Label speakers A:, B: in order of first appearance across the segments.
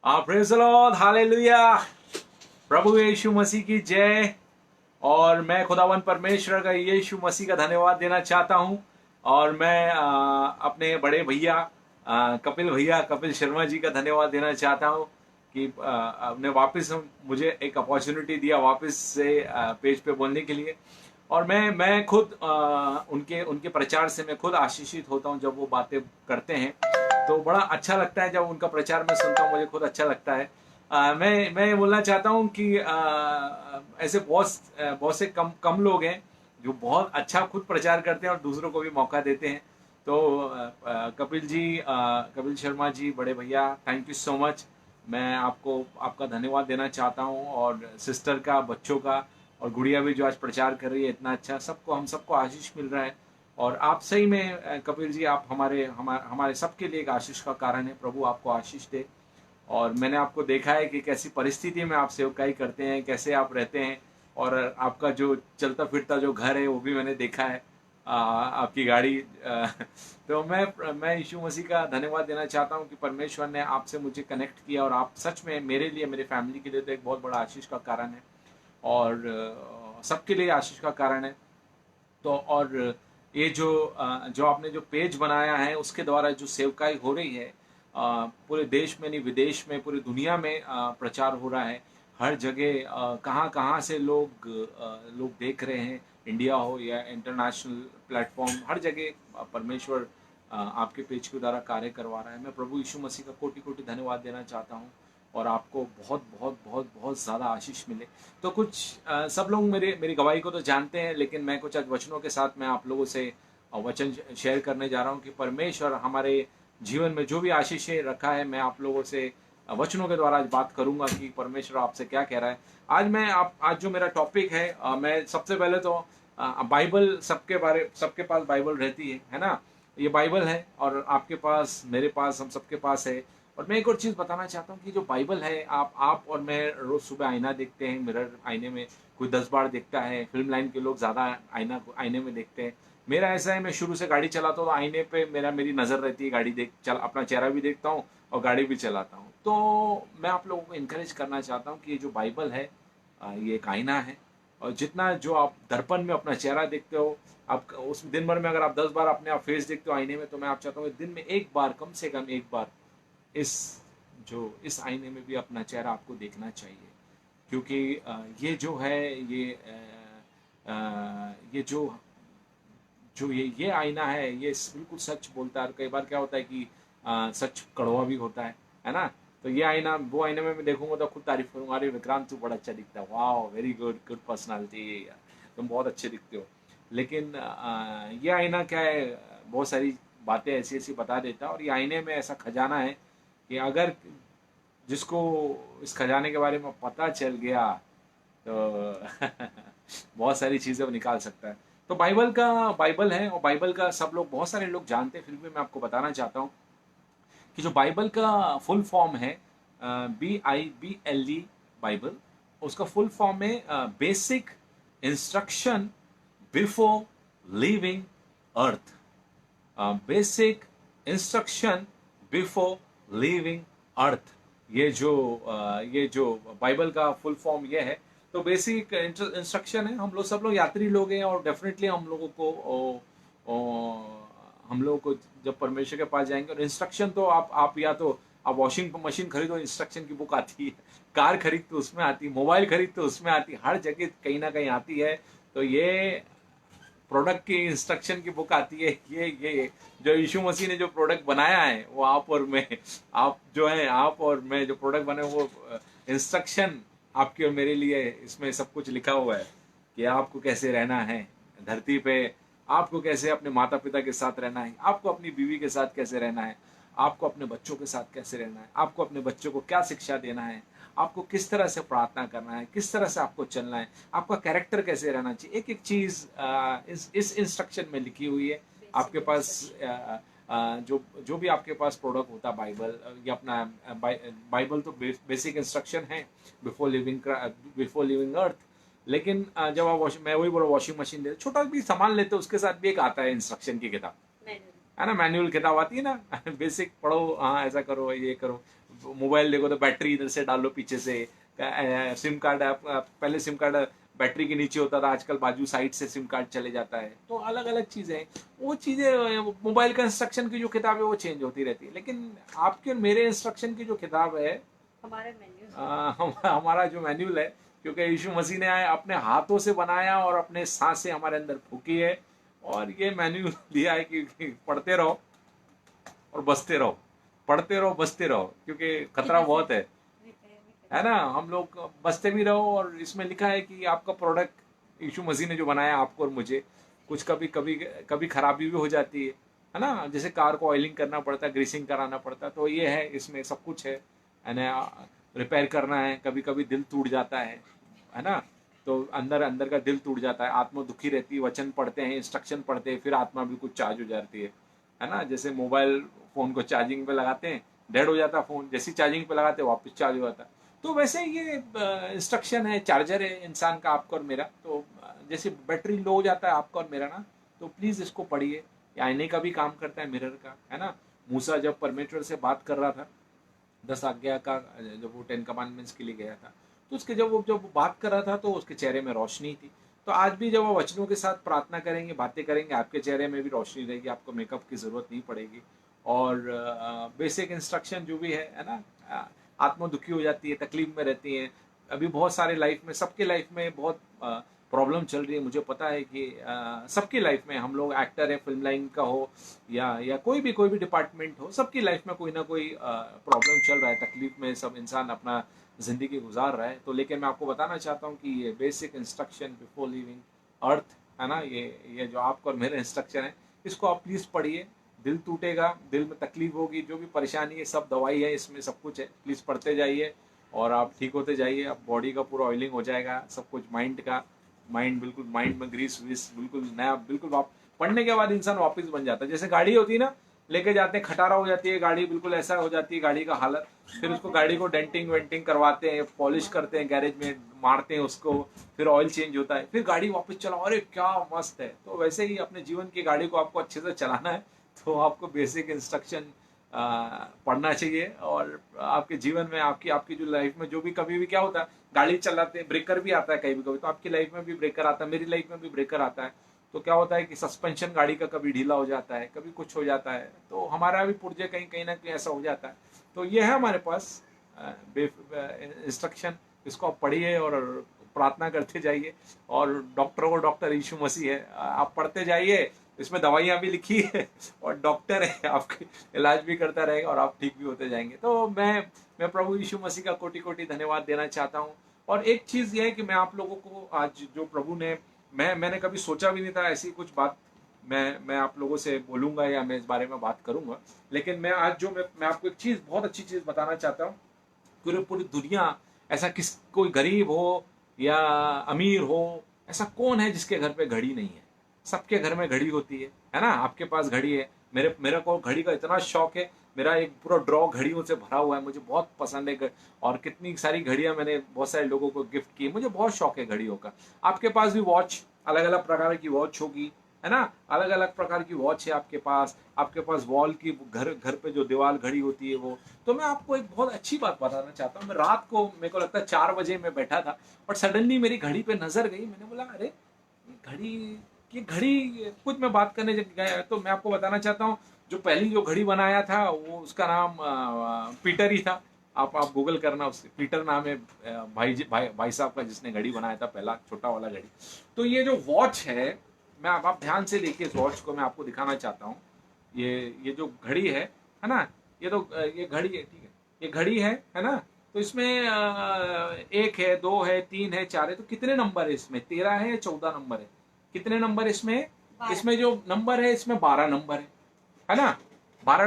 A: Praise the lord, hallelujah. प्रभु यीशु मसीह की जय। और मैं खुदावन परमेश्वर का यीशु मसीह का धन्यवाद देना चाहता हूं। और मैं अपने बड़े भैया कपिल शर्मा जी का धन्यवाद देना चाहता हूं कि आपने वापस मुझे एक अपॉर्चुनिटी दिया वापस से पेज पे बोलने के लिए। और मैं खुद उनके उनके प्रचार से मैं खुद आशीषित होता हूं। जब वो बातें करते हैं तो बड़ा अच्छा लगता है। जब उनका प्रचार मैं सुनता हूँ मुझे खुद अच्छा लगता है। मैं बोलना चाहता हूँ कि ऐसे बहुत से कम कम लोग हैं जो बहुत अच्छा खुद प्रचार करते हैं और दूसरों को भी मौका देते हैं। तो कपिल जी, कपिल शर्मा जी, बड़े भैया, थैंक यू सो मच। मैं आपको आपका धन्यवाद देना चाहता हूँ, और सिस्टर का, बच्चों का, और गुड़िया भी जो आज प्रचार कर रही है इतना अच्छा। सबको, हम सबको आशीष मिल रहा है। और आप सही में कपिल जी, आप हमारे सबके लिए एक आशीष का कारण है। प्रभु आपको आशीष दे। और मैंने आपको देखा है कि कैसी परिस्थिति में आप सेवकाई करते हैं, कैसे आप रहते हैं। और आपका जो चलता फिरता जो घर है वो भी मैंने देखा है, आपकी गाड़ी। तो मैं यीशु मसीह का धन्यवाद देना चाहता हूँ कि परमेश्वर ने आपसे मुझे कनेक्ट किया, और आप सच में मेरे लिए, मेरे फैमिली के लिए तो एक बहुत बड़ा आशीष का कारण है। और सबके लिए आशीष का कारण है। तो और ये जो आपने जो पेज बनाया है उसके द्वारा जो सेवकाई हो रही है, पूरे देश में नहीं, विदेश में, पूरी दुनिया में प्रचार हो रहा है। हर जगह कहाँ कहाँ से लोग देख रहे हैं। इंडिया हो या इंटरनेशनल प्लेटफॉर्म, हर जगह परमेश्वर आपके पेज के द्वारा कार्य करवा रहा है। मैं प्रभु यीशु मसीह का कोटि कोटि धन्यवाद देना चाहता हूँ। और आपको बहुत बहुत बहुत बहुत ज़्यादा आशीष मिले। तो कुछ सब लोग मेरी गवाही को तो जानते हैं, लेकिन मैं कुछ आज वचनों के साथ मैं आप लोगों से वचन शेयर करने जा रहा हूँ कि परमेश्वर हमारे जीवन में जो भी आशीषें रखा है, मैं आप लोगों से वचनों के द्वारा आज बात करूंगा कि परमेश्वर आपसे क्या कह रहा है। आज जो मेरा टॉपिक है, मैं सबसे पहले तो बाइबल, सबके पास बाइबल रहती है ना। ये बाइबल है, और आपके पास, मेरे पास, हम सबके पास है। और मैं एक और चीज़ बताना चाहता हूँ कि जो बाइबल है, आप और मैं रोज़ सुबह आईना देखते हैं, मिरर, आईने में कोई 10 बार देखता है। फिल्म लाइन के लोग ज़्यादा आईने में देखते हैं। मेरा ऐसा है, मैं शुरू से गाड़ी चलाता हूँ तो आईने पे मेरी नज़र रहती है। गाड़ी अपना चेहरा भी देखता हूँ और गाड़ी भी चलाता हूँ। तो मैं आप लोगों को इनकरेज करना चाहता हूँ कि ये जो बाइबल है, ये एक आईना है। और जितना जो आप दर्पण में अपना चेहरा देखते हो, आप उस दिन भर में अगर आप 10 बार अपने आप फेस देखते हो आईने में, तो मैं आप चाहता हूँ दिन में एक बार, कम से कम एक बार, इस इस आईने में भी अपना चेहरा आपको देखना चाहिए। क्योंकि ये जो है, ये जो ये आईना है, ये बिल्कुल सच बोलता है। और कई बार क्या होता है कि सच कड़वा भी होता है ना। तो ये आईना, वो आईने में मैं देखूंगा तो खुद तारीफ करूंगा, अरे विक्रांत तू बड़ा अच्छा दिखता है, वाह, वेरी गुड, गुड पर्सनालिटी, तुम बहुत अच्छे दिखते हो। लेकिन ये आईना क्या है, बहुत सारी बातें ऐसी ऐसी बता देता है। और ये आईने में ऐसा खजाना है कि अगर जिसको इस खजाने के बारे में पता चल गया तो बहुत सारी चीज़ें वो निकाल सकता है। तो बाइबल है, और बाइबल का सब लोग, बहुत सारे लोग जानते हैं, फिर भी मैं आपको बताना चाहता हूँ कि जो बाइबल का फुल फॉर्म है, BIBLE, बाइबल, उसका फुल फॉर्म है बेसिक इंस्ट्रक्शन बिफोर लिविंग अर्थ। बेसिक इंस्ट्रक्शन बिफोर लिविंग अर्थ। ये जो बाइबल का फुल फॉर्म ये है। तो बेसिक इंस्ट्रक्शन है। हम लोग, सब लोग यात्री लोग हैं, और डेफिनेटली हम लोगों को जब परमेश्वर के पास जाएंगे, और इंस्ट्रक्शन तो आप या तो आप वॉशिंग मशीन खरीदो, इंस्ट्रक्शन की बुक आती है। कार खरीद तो उसमें आती है, मोबाइल खरीद तो उसमें आती है, हर जगह कहीं ना कहीं आती है। तो ये प्रोडक्ट की इंस्ट्रक्शन की बुक आती है। ये जो यीशु मसीह ने जो प्रोडक्ट बनाया है, वो आप और मैं, आप और मैं जो प्रोडक्ट बने, वो इंस्ट्रक्शन आपके और मेरे लिए, इसमें सब कुछ लिखा हुआ है कि आपको कैसे रहना है धरती पे, आपको कैसे अपने माता पिता के साथ रहना है, आपको अपनी बीवी के साथ कैसे रहना है, आपको अपने बच्चों के साथ कैसे रहना है, आपको अपने बच्चों को क्या शिक्षा देना है, आपको किस तरह से प्रार्थना करना है, किस तरह से आपको चलना है, आपका कैरेक्टर कैसे रहना चाहिए। एक एक चीज़ इस इंस्ट्रक्शन में लिखी हुई है। आपके पास जो भी आपके पास प्रोडक्ट होता है, बाइबल या अपना बाइबल तो बेसिक इंस्ट्रक्शन है बिफोर लिविंग अर्थ। लेकिन जब आप मैं वही बोला, वॉशिंग मशीन ले, छोटा भी सामान लेते हो, उसके साथ भी एक आता है इंस्ट्रक्शन की किताब, है ना, मैनुअल किताब आती है ना। बेसिक पढ़ो, हाँ ऐसा करो, ये करो। मोबाइल देखो तो बैटरी इधर से डालो पीछे से, सिम कार्ड पहले सिम कार्ड बैटरी के नीचे होता था, आजकल बाजू साइड से सिम कार्ड चले जाता है। तो अलग अलग चीज़ें हैं, वो चीज़ें मोबाइल का इंस्ट्रक्शन की जो किताब है वो चेंज होती रहती है, लेकिन आपके और मेरे इंस्ट्रक्शन की जो किताब है,
B: हमारे मेन्यू
A: हमारा जो मैन्युअल है, क्योंकि यीशु मसीह ने अपने हाथों से बनाया और अपने सांस से हमारे अंदर फूकी है, और ये मैन्युअल दिया है कि पढ़ते रहो और बचते रहो, पढ़ते रहो बचते रहो, क्योंकि खतरा बहुत है ना। हम लोग बचते भी रहो, और इसमें लिखा है कि आपका प्रोडक्ट यीशु मसीह ने जो बनाया आपको और मुझे, कुछ कभी कभी कभी खराबी भी हो जाती है ना। जैसे कार को ऑयलिंग करना पड़ता है, ग्रीसिंग कराना पड़ता है, तो ये है, इसमें सब कुछ है ना। रिपेयर करना है, कभी कभी दिल टूट जाता है ना, तो अंदर अंदर का दिल टूट जाता है, आत्मा दुखी रहती है, वचन पढ़ते हैं, इंस्ट्रक्शन पढ़ते हैं, फिर आत्मा भी कुछ चार्ज हो जाती है ना। जैसे मोबाइल फोन को चार्जिंग पे लगाते हैं, डेड हो जाता फोन, जैसी चार्जिंग पे लगाते हैं वापस चार्ज हो जाता है। तो वैसे ये इंस्ट्रक्शन है, चार्जर है इंसान का, आपका और मेरा। तो जैसे बैटरी लो हो जाता है आपका और मेरा ना, तो प्लीज़ इसको पढ़िए। आईने का भी काम करता है, मिरर का, है ना। मूसा जब परमेश्वर से बात कर रहा था 10 आज्ञा का, जब वो 10 कमांडमेंट्स के लिए गया था, तो उसके जब वो बात कर रहा था तो उसके चेहरे में रोशनी थी। तो आज भी जब वो वचनों के साथ प्रार्थना करेंगे, बातें करेंगे, आपके चेहरे में भी रोशनी रहेगी, आपको मेकअप की ज़रूरत नहीं पड़ेगी। और बेसिक इंस्ट्रक्शन जो भी है ना, आत्मा दुखी हो जाती है, तकलीफ में रहती है। अभी बहुत सारे लाइफ में, सबके लाइफ में बहुत प्रॉब्लम चल रही है। मुझे पता है कि सबकी लाइफ में, हम लोग एक्टर है, फिल्म लाइन का हो या कोई भी डिपार्टमेंट हो, सबकी लाइफ में कोई ना कोई प्रॉब्लम चल रहा है, तकलीफ में सब इंसान अपना ज़िंदगी गुजार रहा है। तो लेकिन मैं आपको बताना चाहता हूँ कि ये बेसिक इंस्ट्रक्शन बिफोर लिविंग अर्थ है ना, ये जो आपको और मेरे इंस्ट्रक्शन है, इसको आप प्लीज़ पढ़िए। दिल टूटेगा, दिल में तकलीफ होगी, जो भी परेशानी है, सब दवाई है इसमें, सब कुछ है। प्लीज़ पढ़ते जाइए और आप ठीक होते जाइए। आप बॉडी का पूरा ऑयलिंग हो जाएगा, सब कुछ माइंड का, माइंड बिल्कुल, माइंड में ग्रीस व्रीस बिल्कुल नया, बिल्कुल पढ़ने के बाद इंसान वापस बन जाता है। जैसे गाड़ी होती है ना, लेके जाते हैं, खटारा हो जाती है गाड़ी, बिल्कुल ऐसा हो जाती है गाड़ी का हालत। फिर उसको गाड़ी को डेंटिंग वेंटिंग करवाते हैं, पॉलिश करते हैं, गैरेज में मारते हैं उसको, फिर ऑयल चेंज होता है, फिर गाड़ी वापस चलाओ, अरे क्या मस्त है। तो वैसे ही अपने जीवन की गाड़ी को आपको अच्छे से चलाना है, तो आपको बेसिक इंस्ट्रक्शन पढ़ना चाहिए। और आपके जीवन में, आपकी जो लाइफ में, जो भी कभी भी क्या होता है, गाड़ी चलाते हैं, ब्रेकर भी आता है कभी कभी, तो आपकी लाइफ में भी ब्रेकर आता है, मेरी लाइफ में भी ब्रेकर आता है। तो क्या होता है कि सस्पेंशन गाड़ी का कभी ढीला हो जाता है, कभी कुछ हो जाता है, तो हमारा भी पुर्जे कहीं कहीं ना कहीं ऐसा हो जाता है। तो ये है हमारे पास इंस्ट्रक्शन, इसको आप पढ़िए और प्रार्थना करते जाइए। और डॉक्टरों को डॉक्टर यीशु मसीह है, आप पढ़ते जाइए, इसमें दवाइयाँ भी लिखी है और डॉक्टर है, आपके इलाज भी करता रहेगा और आप ठीक भी होते जाएंगे। तो मैं प्रभु यीशु मसीह का कोटि कोटि धन्यवाद देना चाहता हूँ। और एक चीज़ ये है कि मैं आप लोगों को आज जो प्रभु ने, मैंने कभी सोचा भी नहीं था ऐसी कुछ बात मैं आप लोगों से बोलूँगा या मैं इस बारे में बात करूँगा। लेकिन मैं आज जो मैं आपको एक चीज़, बहुत अच्छी चीज़ बताना चाहता हूँ। पूरी दुनिया, ऐसा कोई गरीब हो या अमीर हो, ऐसा कौन है जिसके घर पे घड़ी नहीं है? सबके घर में घड़ी होती है ना। आपके पास घड़ी है, मेरे को घड़ी का इतना शौक है, मेरा एक पूरा ड्रॉ घड़ियों से भरा हुआ है, मुझे बहुत पसंद है। और कितनी सारी घड़ियां मैंने बहुत सारे लोगों को गिफ्ट की, मुझे बहुत शौक है घड़ियों का। आपके पास भी वॉच, अलग अलग प्रकार की वॉच होगी, है ना, अलग अलग प्रकार की वॉच है आपके पास वॉल की, घर पे जो दीवार घड़ी होती है वो। तो मैं आपको एक बहुत अच्छी बात बताना चाहता हूँ। मैं रात को, मेरे को लगता है 4 बजे मैं बैठा था और सडनली मेरी घड़ी पे नजर गई। मैंने बोला अरे ये घड़ी कुछ, मैं बात करने गया तो मैं आपको बताना चाहता हूँ, जो पहली जो घड़ी बनाया था वो, उसका नाम पीटर ही था। आप गूगल करना, उसके पीटर नाम है, भाई साहब का, जिसने घड़ी बनाया था पहला छोटा वाला घड़ी। तो ये जो वॉच है, मैं आप ध्यान से देखिए, इस वॉच को मैं आपको दिखाना चाहता हूँ। ये जो घड़ी है ना, ये घड़ी है, ठीक है, ये घड़ी है ना। तो इसमें 1 है, 2 है, 3 है, 4 है, तो कितने नंबर है इसमें? 13 है या 14 नंबर है? कितने नंबर इसमें? इसमें जो नंबर है, इसमें 12 नंबर है ना। 12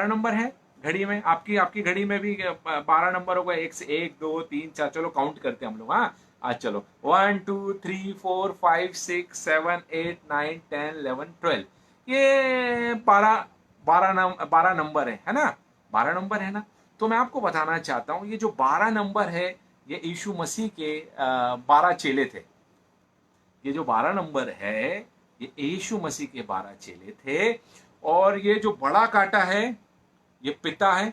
A: नंबर है घड़ी में। आपकी घड़ी में भी 12 नंबर होगा, 1 से 1 2 3 4, चलो काउंट करते हैं हम लोग। हाँ, आज चलो 1 2 3 4 5 6 7 8 9 10 11 12, ये 12 नंबर है ना। 12 नंबर है ना। तो मैं आपको बताना चाहता हूँ, ये जो 12 नंबर है, ये यीशु मसीह के 12 चेले थे। ये जो 12 नंबर है, ये यीशु मसीह के 12 चेले थे। और ये जो बड़ा कांटा है, ये पिता है,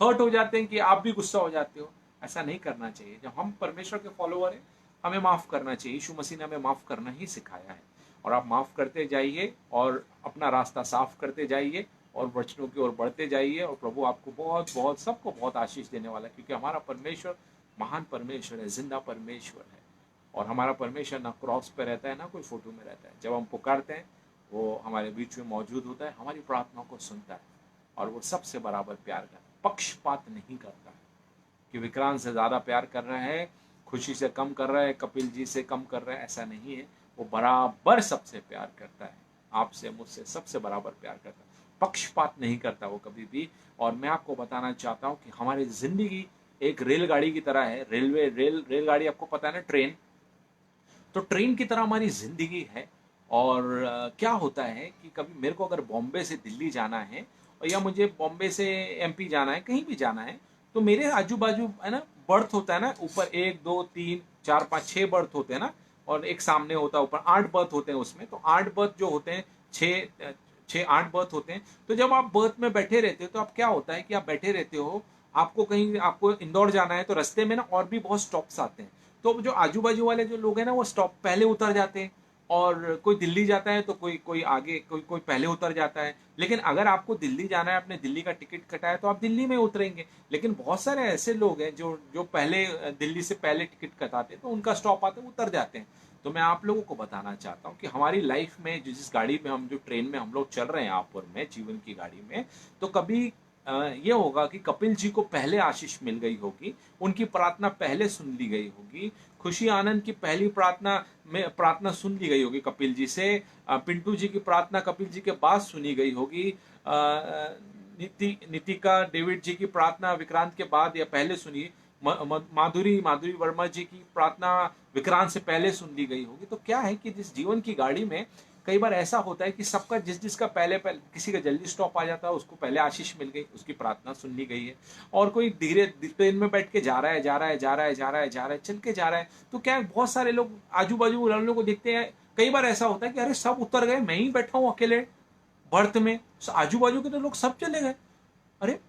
A: हर्ट हो जाते हैं कि आप भी गुस्सा हो जाते हो। ऐसा नहीं करना चाहिए। जब हम परमेश्वर के फॉलोअर हैं, हमें माफ करना चाहिए। यीशु मसीह ने हमें माफ करना ही सिखाया है, और आप माफ करते जाइए और अपना रास्ता साफ करते जाइए और वचनों की ओर बढ़ते जाइए, और प्रभु आपको बहुत बहुत सबको बहुत आशीष देने वाला है, क्योंकि हमारा परमेश्वर महान परमेश्वर है, जिंदा परमेश्वर है। और हमारा परमेश्वर ना क्रॉस पे रहता है, ना कोई फोटो में रहता है। जब हम पुकारते हैं, वो हमारे बीच में मौजूद होता है, हमारी प्रार्थना को सुनता है, और वो सबसे बराबर प्यार करता है, पक्षपात नहीं करता है कि विक्रांत से ज़्यादा प्यार कर रहा है, खुशी से कम कर रहा है, कपिल जी से कम कर रहा है। ऐसा नहीं है। वो बराबर सबसे प्यार करता है, आपसे मुझसे सबसे बराबर प्यार करता है, पक्षपात नहीं करता वो कभी भी। और मैं आपको बताना चाहता हूँ कि हमारी जिंदगी एक रेलगाड़ी की तरह है। रेलगाड़ी आपको पता है ना, ट्रेन। तो ट्रेन की तरह हमारी जिंदगी है। और क्या होता है कि कभी मेरे को अगर बॉम्बे से दिल्ली जाना है, और या मुझे बॉम्बे से एमपी जाना है, कहीं भी जाना है, तो मेरे आजू बाजू है ना बर्थ होता है ना, ऊपर 1 2 3 4 5 6 बर्थ होते हैं ना, और एक सामने होता है ऊपर 8 बर्थ होते हैं उसमें। तो 8 बर्थ जो होते हैं, 6 8 बर्थ होते हैं। तो जब आप बर्थ में बैठे रहते हो, तो आप क्या होता है कि आप बैठे रहते हो, आपको इंदौर जाना है, तो रास्ते में ना और भी बहुत स्टॉप्स आते हैं। तो जो आजू बाजू वाले जो लोग हैं ना, वो स्टॉप पहले उतर जाते हैं, और कोई दिल्ली जाता है तो कोई कोई आगे, कोई कोई पहले उतर जाता है। लेकिन अगर आपको दिल्ली जाना है, आपने दिल्ली का टिकट कटा है, तो आप दिल्ली में उतरेंगे। लेकिन बहुत सारे ऐसे लोग हैं जो जो पहले दिल्ली से पहले टिकट कटाते हैं, तो उनका स्टॉप आते उतर जाते हैं। तो मैं आप लोगों को बताना चाहता हूँ कि हमारी लाइफ में जिस गाड़ी में हम, जो ट्रेन में हम लोग चल रहे हैं, आप और मैं, जीवन की गाड़ी में, तो कभी ये होगा कि कपिल जी को पहले आशीष मिल गई होगी, उनकी प्रार्थना पहले सुन ली गई होगी, खुशी आनंद की पहली प्रार्थना सुन ली गई होगी कपिल जी से, पिंटू जी की प्रार्थना कपिल जी के बाद सुनी गई होगी, नितिका डेविड जी की प्रार्थना विक्रांत के बाद या पहले सुनी, माधुरी वर्मा जी की प्रार्थना विक्रांत से पहले सुन ली गई होगी। तो क्या है कि जिस जीवन की गाड़ी में कई बार ऐसा होता है कि सबका जिसका पहले पहले, किसी का जल्दी स्टॉप आ जाता है, उसको पहले आशीष मिल गई, उसकी प्रार्थना सुन ली गई है। और कोई धीरे ट्रेन में बैठ के जा रहा है, चल के जा रहा है, तो क्या है, बहुत सारे लोग आजू बाजू वालों को देखते हैं। कई बार ऐसा होता है कि अरे सब उतर गए, मैं ही बैठा हूँ अकेले बर्थ में, आजू बाजू के तो लोग सब चले गए। अरे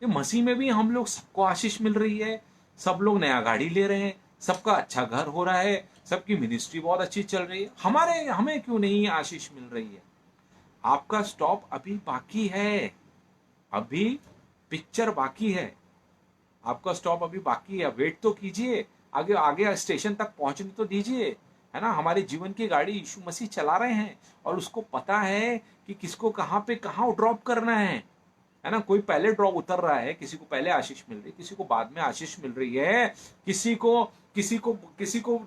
A: ये मसीह में भी हम लोग, सबको आशीष मिल रही है, सब लोग नया गाड़ी ले रहे हैं, सबका अच्छा घर हो रहा है, सबकी मिनिस्ट्री बहुत अच्छी चल रही है, हमें क्यों नहीं आशीष मिल रही है? आपका स्टॉप अभी बाकी है, अभी पिक्चर बाकी है, आपका स्टॉप अभी बाकी है। वेट तो कीजिए, आगे आगे स्टेशन तक पहुंचने तो दीजिए, है ना। हमारे जीवन की गाड़ी यीशु मसीह चला रहे हैं, और उसको पता है कि किसको कहाँ पे कहाँ ड्रॉप करना है ना। कोई पहले ड्रॉप उतर रहा है, किसी को पहले आशीष मिल रही है, किसी को बाद में आशीष मिल रही है, किसी को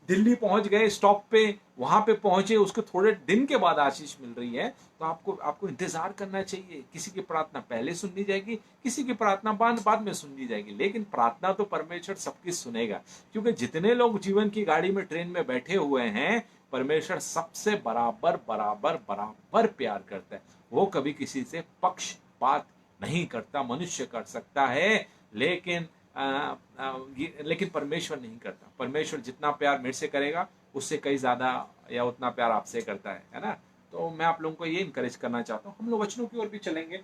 A: दिल्ली पहुंच गए स्टॉप पे, वहां पे पहुंचे, उसके थोड़े दिन के बाद आशीष मिल रही है। तो आपको इंतजार करना चाहिए। किसी की प्रार्थना पहले सुन ली जाएगी, किसी की प्रार्थना बाद में सुन ली जाएगी, लेकिन प्रार्थना तो परमेश्वर सबकी सुनेगा, क्योंकि जितने लोग जीवन की गाड़ी में, ट्रेन में बैठे हुए हैं, परमेश्वर सबसे बराबर बराबर बराबर प्यार करता है। वो कभी किसी से पक्षपात नहीं करता। मनुष्य कर सकता है, लेकिन लेकिन परमेश्वर नहीं करता। परमेश्वर जितना प्यार मेरे से करेगा, उससे कई ज्यादा या उतना प्यार आपसे करता है ना। तो मैं आप लोगों को ये इनकरेज करना चाहता हूँ, हम लोग वचनों की ओर भी चलेंगे।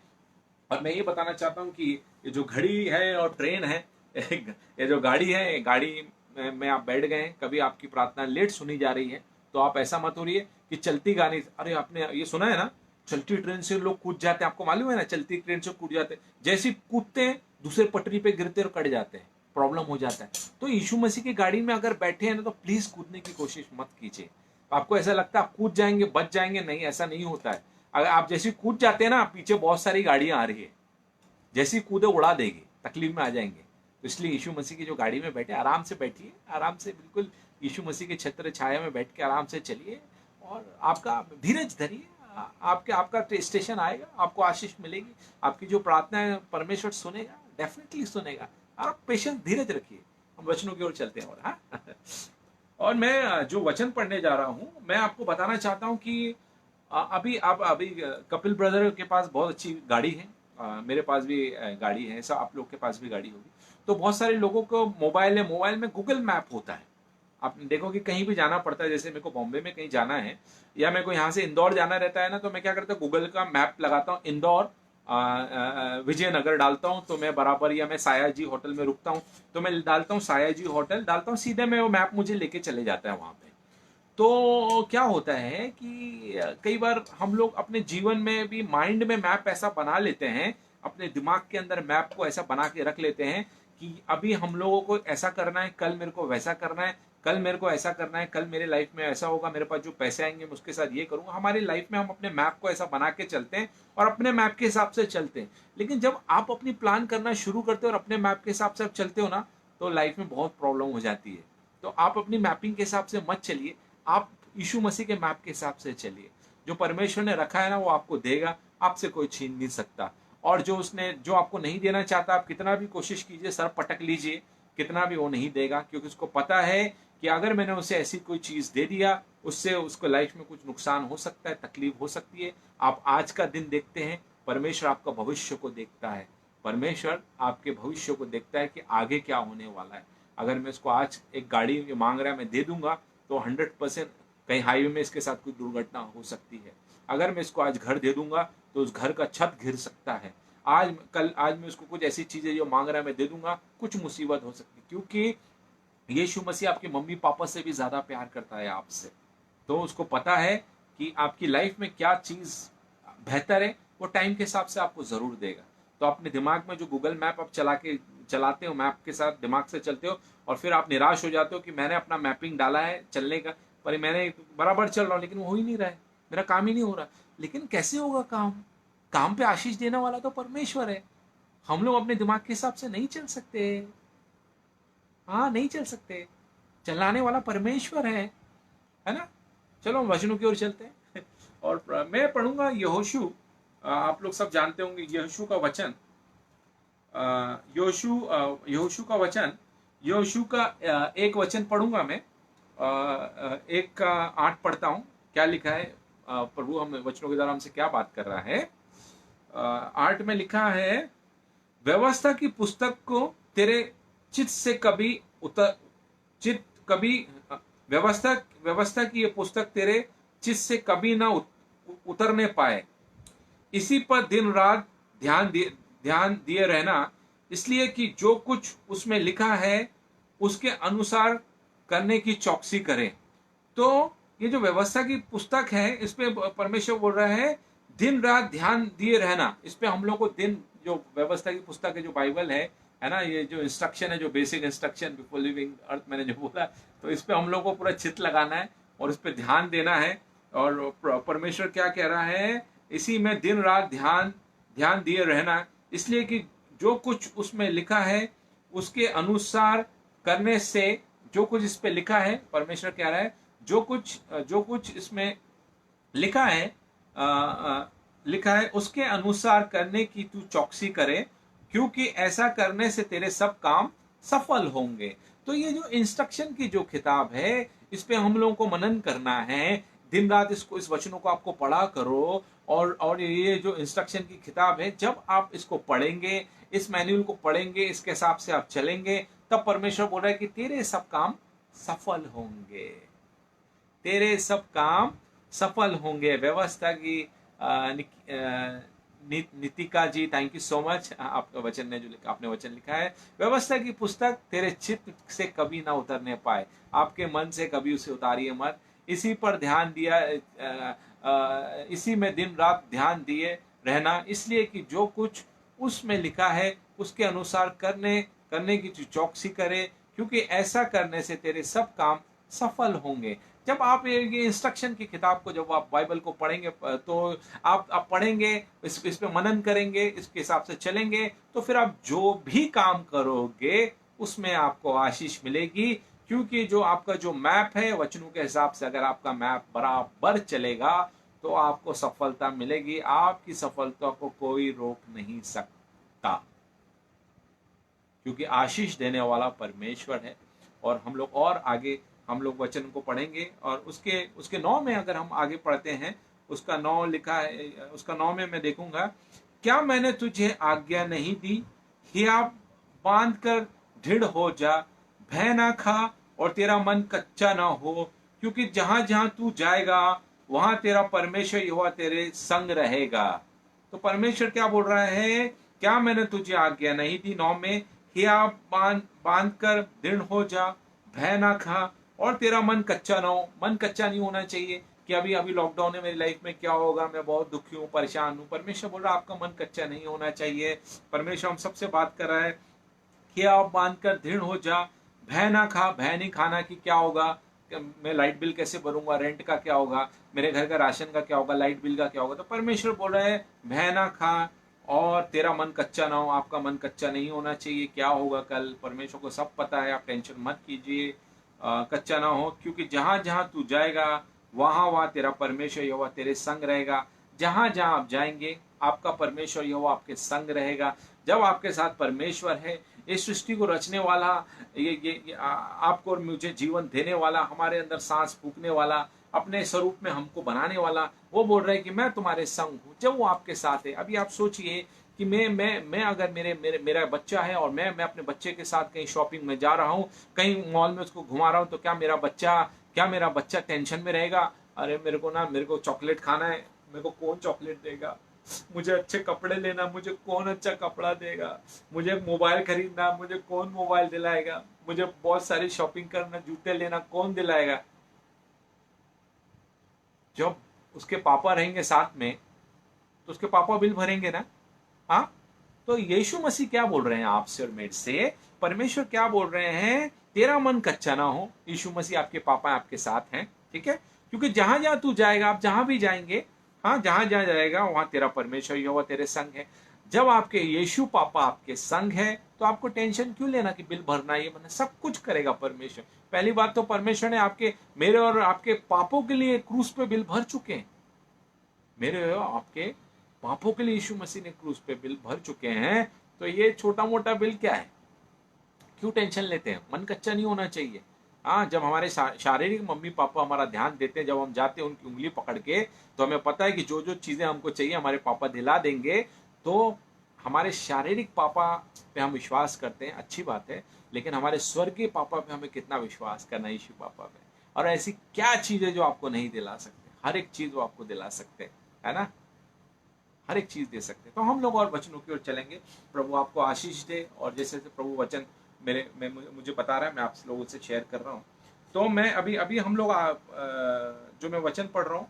A: और मैं ये बताना चाहता हूँ कि ये जो घड़ी है और ट्रेन है, ये जो गाड़ी है, गाड़ी में आप बैठ गए, कभी आपकी प्रार्थना लेट सुनी जा रही है, तो आप ऐसा मत हो रही है कि चलती गाड़ी, अरे आपने ये सुना है ना, चलती ट्रेन से लोग कूद जाते हैं, आपको मालूम है ना, चलती ट्रेन से कूद जाते हैं, जैसे कूदते हैं दूसरे पटरी पे गिरते और कट जाते हैं, प्रॉब्लम हो जाता है। तो यीशु मसीह की गाड़ी में अगर बैठे हैं ना, तो प्लीज कूदने की कोशिश मत कीजिए। आपको ऐसा लगता है आप कूद जाएंगे, बच जाएंगे, नहीं, ऐसा नहीं होता है। अगर आप जैसे कूद जाते हैं ना, पीछे बहुत सारी गाड़ियां आ रही है, जैसी कूदे उड़ा देगी, तकलीफ में आ जाएंगे। तो इसलिए यीशु मसीह की जो गाड़ी में बैठे, आराम से बैठिए, आराम से बिल्कुल यीशु मसीह के छत्र छाया में बैठ के आराम से चलिए, और आपका धीरज धरिए, आपका स्टेशन आएगा, आपको आशीष मिलेगी, आपकी जो प्रार्थना है परमेश्वर सुनेगा, डेफिनेटली सुनेगा। आप पेशेंस, धीरज रखिए। हम वचनों की ओर चलते हैं। और हाँ और मैं जो वचन पढ़ने जा रहा हूँ, मैं आपको बताना चाहता हूँ कि अभी कपिल ब्रदर के पास बहुत अच्छी गाड़ी है, मेरे पास भी गाड़ी है, ऐसा आप लोग के पास भी गाड़ी होगी। तो बहुत सारे लोगों को मोबाइल है, मोबाइल में गूगल मैप होता है। आप देखो कि कहीं भी जाना पड़ता है, जैसे मेरे को बॉम्बे में कहीं जाना है, या मेरे को यहाँ से इंदौर जाना रहता है ना, तो मैं क्या करता हूँ, गूगल का मैप लगाता हूँ, इंदौर, विजयनगर डालता हूँ तो मैं बराबर, या मैं सायाजी होटल में रुकता हूँ तो मैं डालता हूँ सायाजी होटल, डालता हूँ सीधे मैं, वो मैप मुझे लेके चले जाता है वहाँ पे। तो क्या होता है कि कई बार हम लोग अपने जीवन में भी माइंड में मैप ऐसा बना लेते हैं, अपने दिमाग के अंदर मैप को ऐसा बना के रख लेते हैं कि अभी हम लोगों को ऐसा करना है, कल मेरे को वैसा करना है, कल मेरे को ऐसा करना है, कल मेरे लाइफ में ऐसा होगा, मेरे पास जो पैसे आएंगे मैं उसके साथ ये करूंगा। हमारी लाइफ में हम अपने मैप को ऐसा बना के चलते हैं और अपने मैप के हिसाब से चलते हैं। लेकिन जब आप अपनी प्लान करना शुरू करते हो और अपने मैप के हिसाब से आप चलते हो ना, तो लाइफ में बहुत प्रॉब्लम हो जाती है। तो आप अपनी मैपिंग के हिसाब से मत चलिए, आप यीशु मसीह के मैप के हिसाब से चलिए। जो परमेश्वर ने रखा है ना, वो आपको देगा, आपसे कोई छीन नहीं सकता। और जो आपको नहीं देना चाहता, आप कितना भी कोशिश कीजिए, सर पटक लीजिए, कितना भी वो नहीं देगा, क्योंकि उसको पता है कि अगर मैंने उसे ऐसी कोई चीज दे दिया, उससे उसको लाइफ में कुछ नुकसान हो सकता है, तकलीफ हो सकती है। आप आज का दिन देखते हैं, परमेश्वर आपका भविष्य को देखता है। परमेश्वर आपके भविष्य को देखता है कि आगे क्या होने वाला है। अगर मैं इसको आज एक गाड़ी मांग रहा है, मैं दे दूंगा, तो 100% कहीं हाईवे में इसके साथ कोई दुर्घटना हो सकती है। अगर मैं इसको आज घर दे दूंगा, तो उस घर का छत गिर सकता है। आज मैं उसको कुछ ऐसी चीजें जो मांग रहा है मैं दे दूंगा, कुछ मुसीबत हो सकती है, क्योंकि यीशु मसीह आपके मम्मी पापा से भी ज्यादा प्यार करता है आपसे। तो उसको पता है कि आपकी लाइफ में क्या चीज बेहतर है, वो टाइम के हिसाब से आपको जरूर देगा। तो अपने दिमाग में जो गूगल मैप आप चलाते हो, मैप के साथ दिमाग से चलते हो, और फिर आप निराश हो जाते हो कि मैंने अपना मैपिंग डाला है चलने का, पर मैंने बराबर चल रहा हूँ लेकिन वो हो ही नहीं रहा है, मेरा काम ही नहीं हो रहा। लेकिन कैसे होगा काम? काम पे आशीष देने वाला तो परमेश्वर है। हम लोग अपने दिमाग के हिसाब से नहीं चल सकते। हाँ, नहीं चल सकते, चलाने वाला परमेश्वर है ना। चलो हम वचनों की ओर चलते हैं और मैं पढ़ूंगा यहोशू। आप लोग सब जानते होंगे यहोशू का वचन, यहोशू का वचन, यहोशू का एक वचन पढ़ूंगा मैं, 1 का 8 पढ़ता हूं। क्या लिखा है? प्रभु हम वचनों के द्वारा हमसे क्या बात कर रहा है। 8 में लिखा है, व्यवस्था की पुस्तक को तेरे चित्त से कभी व्यवस्था की ये पुस्तक तेरे चित्त से कभी ना उतरने पाए, इसी पर दिन रात ध्यान दिए रहना, इसलिए कि जो कुछ उसमें लिखा है उसके अनुसार करने की चौकसी करें। तो ये जो व्यवस्था की पुस्तक है, इस पे परमेश्वर बोल रहा है दिन रात ध्यान दिए रहना। इस पे हम लोग को दिन, जो व्यवस्था की पुस्तक है, जो बाइबल है ना, ये जो इंस्ट्रक्शन है, जो बेसिक इंस्ट्रक्शन बिफोर लिविंग अर्थ, मैंने जो बोला, तो इस पे हम लोग को पूरा चित्त लगाना है और इस पे ध्यान देना है। और परमेश्वर क्या कह रहा है, इसी में दिन रात ध्यान दिए रहना, इसलिए कि जो कुछ उसमें लिखा है उसके अनुसार करने से, जो कुछ इस पे लिखा है, परमेश्वर कह रहा है जो कुछ इसमें लिखा है उसके अनुसार करने की तू चौकसी करे, क्योंकि ऐसा करने से तेरे सब काम सफल होंगे। तो ये जो इंस्ट्रक्शन की जो किताब है, इस पे हम लोगों को मनन करना है, दिन रात इस वचनों को आपको पढ़ा करो। और ये जो इंस्ट्रक्शन की किताब है, जब आप इसको पढ़ेंगे, इस मैन्युअल को पढ़ेंगे, इसके हिसाब से आप चलेंगे, तब परमेश्वर बोल रहा है कि तेरे सब काम सफल होंगे, तेरे सब काम सफल होंगे। व्यवस्था की नितिका जी, थैंक यू सो मच, आपका वचन ने जो आपने वचन लिखा है, व्यवस्था की पुस्तक तेरे चित्त से कभी ना उतरने पाए, आपके मन से कभी उसे उतारिए मत, इसी पर ध्यान दिया, इसी में दिन रात ध्यान दिए रहना, इसलिए कि जो कुछ उसमें लिखा है उसके अनुसार करने की चौकसी करे, क्योंकि ऐसा करने से तेरे सब काम सफल होंगे। जब आप ये इंस्ट्रक्शन की किताब को, जब आप बाइबल को पढ़ेंगे, तो आप पढ़ेंगे, इस पे मनन करेंगे, इसके हिसाब से चलेंगे, तो फिर आप जो भी काम करोगे उसमें आपको आशीष मिलेगी। क्योंकि जो आपका जो मैप है वचनों के हिसाब से, अगर आपका मैप बराबर चलेगा तो आपको सफलता मिलेगी। आपकी सफलता को कोई रोक नहीं सकता, क्योंकि आशीष देने वाला परमेश्वर है। और हम लोग और आगे हम लोग वचन को पढ़ेंगे, और उसके 9 में अगर हम आगे पढ़ते हैं, उसका 9 लिखा है, उसका 9 में मैं देखूंगा, क्या मैंने तुझे आज्ञा नहीं दी, हिया बांध कर दृढ़ हो जा, भय ना खा और तेरा मन कच्चा ना हो, क्योंकि जहां जहां तू जाएगा वहां तेरा परमेश्वर यहोवा तेरे संग रहेगा। तो परमेश्वर क्या बोल रहा है, क्या मैंने तुझे आज्ञा नहीं दी 9 में, हिया बांध कर दृढ़ हो जा, भय ना खा और तेरा मन कच्चा ना हो। मन कच्चा नहीं होना चाहिए कि अभी अभी लॉकडाउन है, मेरी लाइफ में क्या होगा, मैं बहुत दुखी हूँ, परेशान हूँ। परमेश्वर बोल रहा है आपका मन कच्चा नहीं होना चाहिए। परमेश्वर हम सबसे बात कर रहा है कि आप बांध कर दृढ़ हो जा, भय ना खा। भय नहीं खाना कि क्या होगा, मैं लाइट बिल कैसे भरूंगा, रेंट का क्या होगा, मेरे घर का राशन का क्या होगा, लाइट बिल का क्या होगा। तो परमेश्वर बोल रहा है भय ना खा और तेरा मन कच्चा ना हो। आपका मन कच्चा नहीं होना चाहिए, क्या होगा कल, परमेश्वर को सब पता है, आप टेंशन मत कीजिए, कच्चा ना हो। क्योंकि जहां जहां तू जाएगा वहां वहां तेरा परमेश्वर यहोवा तेरे संग रहेगा। जहां जहां आप जाएंगे आपका परमेश्वर यहोवा आपके संग रहेगा। जब आपके साथ परमेश्वर है, इस सृष्टि को रचने वाला, ये आपको और मुझे जीवन देने वाला, हमारे अंदर सांस फूकने वाला, अपने स्वरूप में हमको बनाने वाला, वो बोल रहा है कि मैं तुम्हारे संग हूँ। जब वो आपके साथ है, अभी आप सोचिए कि मैं अगर मेरा बच्चा है और मैं अपने बच्चे के साथ कहीं शॉपिंग में जा रहा हूँ, कहीं मॉल में उसको घुमा रहा हूँ, तो क्या मेरा बच्चा टेंशन में रहेगा, अरे मेरे को चॉकलेट खाना है, मेरे को कौन चॉकलेट देगा, मुझे अच्छे कपड़े लेना, मुझे कौन अच्छा कपड़ा देगा, मुझे मोबाइल खरीदना, मुझे कौन मोबाइल दिलाएगा, मुझे बहुत सारी शॉपिंग करना, जूते लेना, कौन दिलाएगा। जब उसके पापा रहेंगे साथ में तो उसके पापा बिल भरेंगे ना। हाँ, तो यीशु मसीह क्या बोल रहे हैं आपसे और मेरे से, परमेश्वर क्या बोल रहे हैं, तेरा मन कच्चा ना हो। यीशु मसीह आपके पापा आपके साथ हैं, ठीक है, क्योंकि जहां जहां तू जाएगा, आप जहां भी जाएंगे, हाँ, जहां जहां जाएगा वहां तेरा परमेश्वर यहोवा तेरे संग है। जब आपके यीशु पापा आपके संग है तो आपको टेंशन क्यों लेना कि बिल भरना, ये मैंने सब कुछ करेगा परमेश्वर। पहली बात तो परमेश्वर ने आपके, मेरे और आपके पापों के लिए क्रूस पे बिल भर चुके हैं। मेरे और आपके पापों के लिए यीशु मसीह ने क्रूस पे बिल भर चुके हैं। तो ये छोटा मोटा बिल क्या है, क्यों टेंशन लेते हैं। मन कच्चा नहीं होना चाहिए। हाँ, जब हमारे शारीरिक मम्मी पापा हमारा ध्यान देते हैं, जब हम जाते हैं उनकी उंगली पकड़ के, तो हमें पता है कि जो जो चीजें हमको चाहिए हमारे पापा दिला देंगे। तो हमारे शारीरिक पापा पे हम विश्वास करते हैं, अच्छी बात है, लेकिन हमारे स्वर्गीय पापा पे हमें कितना विश्वास करना है, यीशु पापा पे। और ऐसी क्या चीज है जो आपको नहीं दिला सकते, हर एक चीज वो आपको दिला सकते हैं, है ना, हर एक चीज दे सकते हैं। तो हम लोग और वचनों की ओर चलेंगे। प्रभु आपको आशीष दे। और जैसे जैसे प्रभु वचन मुझे बता रहा है, मैं आप लोगों से शेयर कर रहा हूँ। तो मैं अभी अभी हम लोग जो मैं वचन पढ़ रहा हूँ,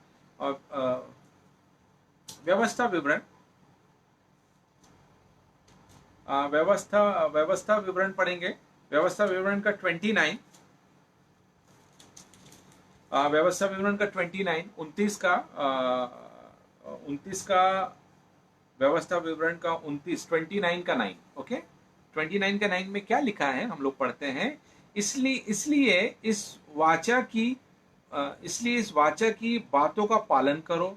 A: व्यवस्था विवरण, व्यवस्था विवरण पढ़ेंगे। व्यवस्था विवरण का 29, व्यवस्था विवरण का 29, 29 का व्यवस्था विवरण का 29 का 9, ओके। 29 का 9 में क्या लिखा है हम लोग पढ़ते हैं। इसलिए इस वाचा की बातों का पालन करो,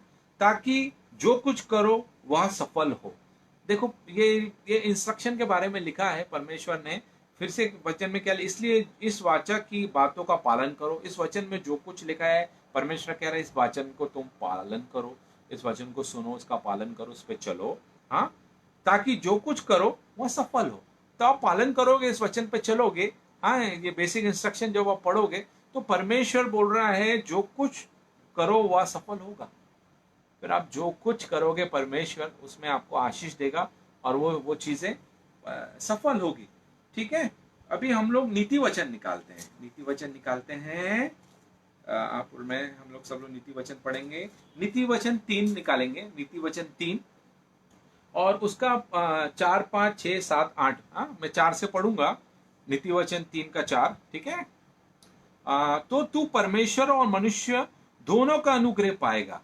A: ताकि जो कुछ करो वह सफल हो। देखो, ये इंस्ट्रक्शन के बारे में लिखा है परमेश्वर ने। फिर से वचन में क्या, इसलिए इस वाचा की बातों का पालन करो। इस वचन में जो कुछ लिखा है, परमेश्वर कह रहा है इस वचन को तुम पालन करो, इस वचन को सुनो, इसका पालन करो, उस पर चलो, हाँ, ताकि जो कुछ करो वह सफल हो। तो आप पालन करोगे, इस वचन पे चलोगे, हाँ, ये बेसिक इंस्ट्रक्शन जब आप पढ़ोगे, तो परमेश्वर बोल रहा है जो कुछ करो वह सफल होगा। फिर आप जो कुछ करोगे परमेश्वर उसमें आपको आशीष देगा और वो चीजें सफल होगी, ठीक है। अभी हम लोग नीति वचन निकालते हैं, नीति वचन निकालते हैं। आप और मैं, हम लोग सब लोग नीति वचन पढ़ेंगे। नीति वचन 3 निकालेंगे, नीति वचन 3, और उसका 4, 5, 6, 7, 8, हाँ, मैं 4 से पढ़ूंगा। नीति वचन 3 का 4, ठीक है। तो तू परमेश्वर और मनुष्य दोनों का अनुग्रह पाएगा।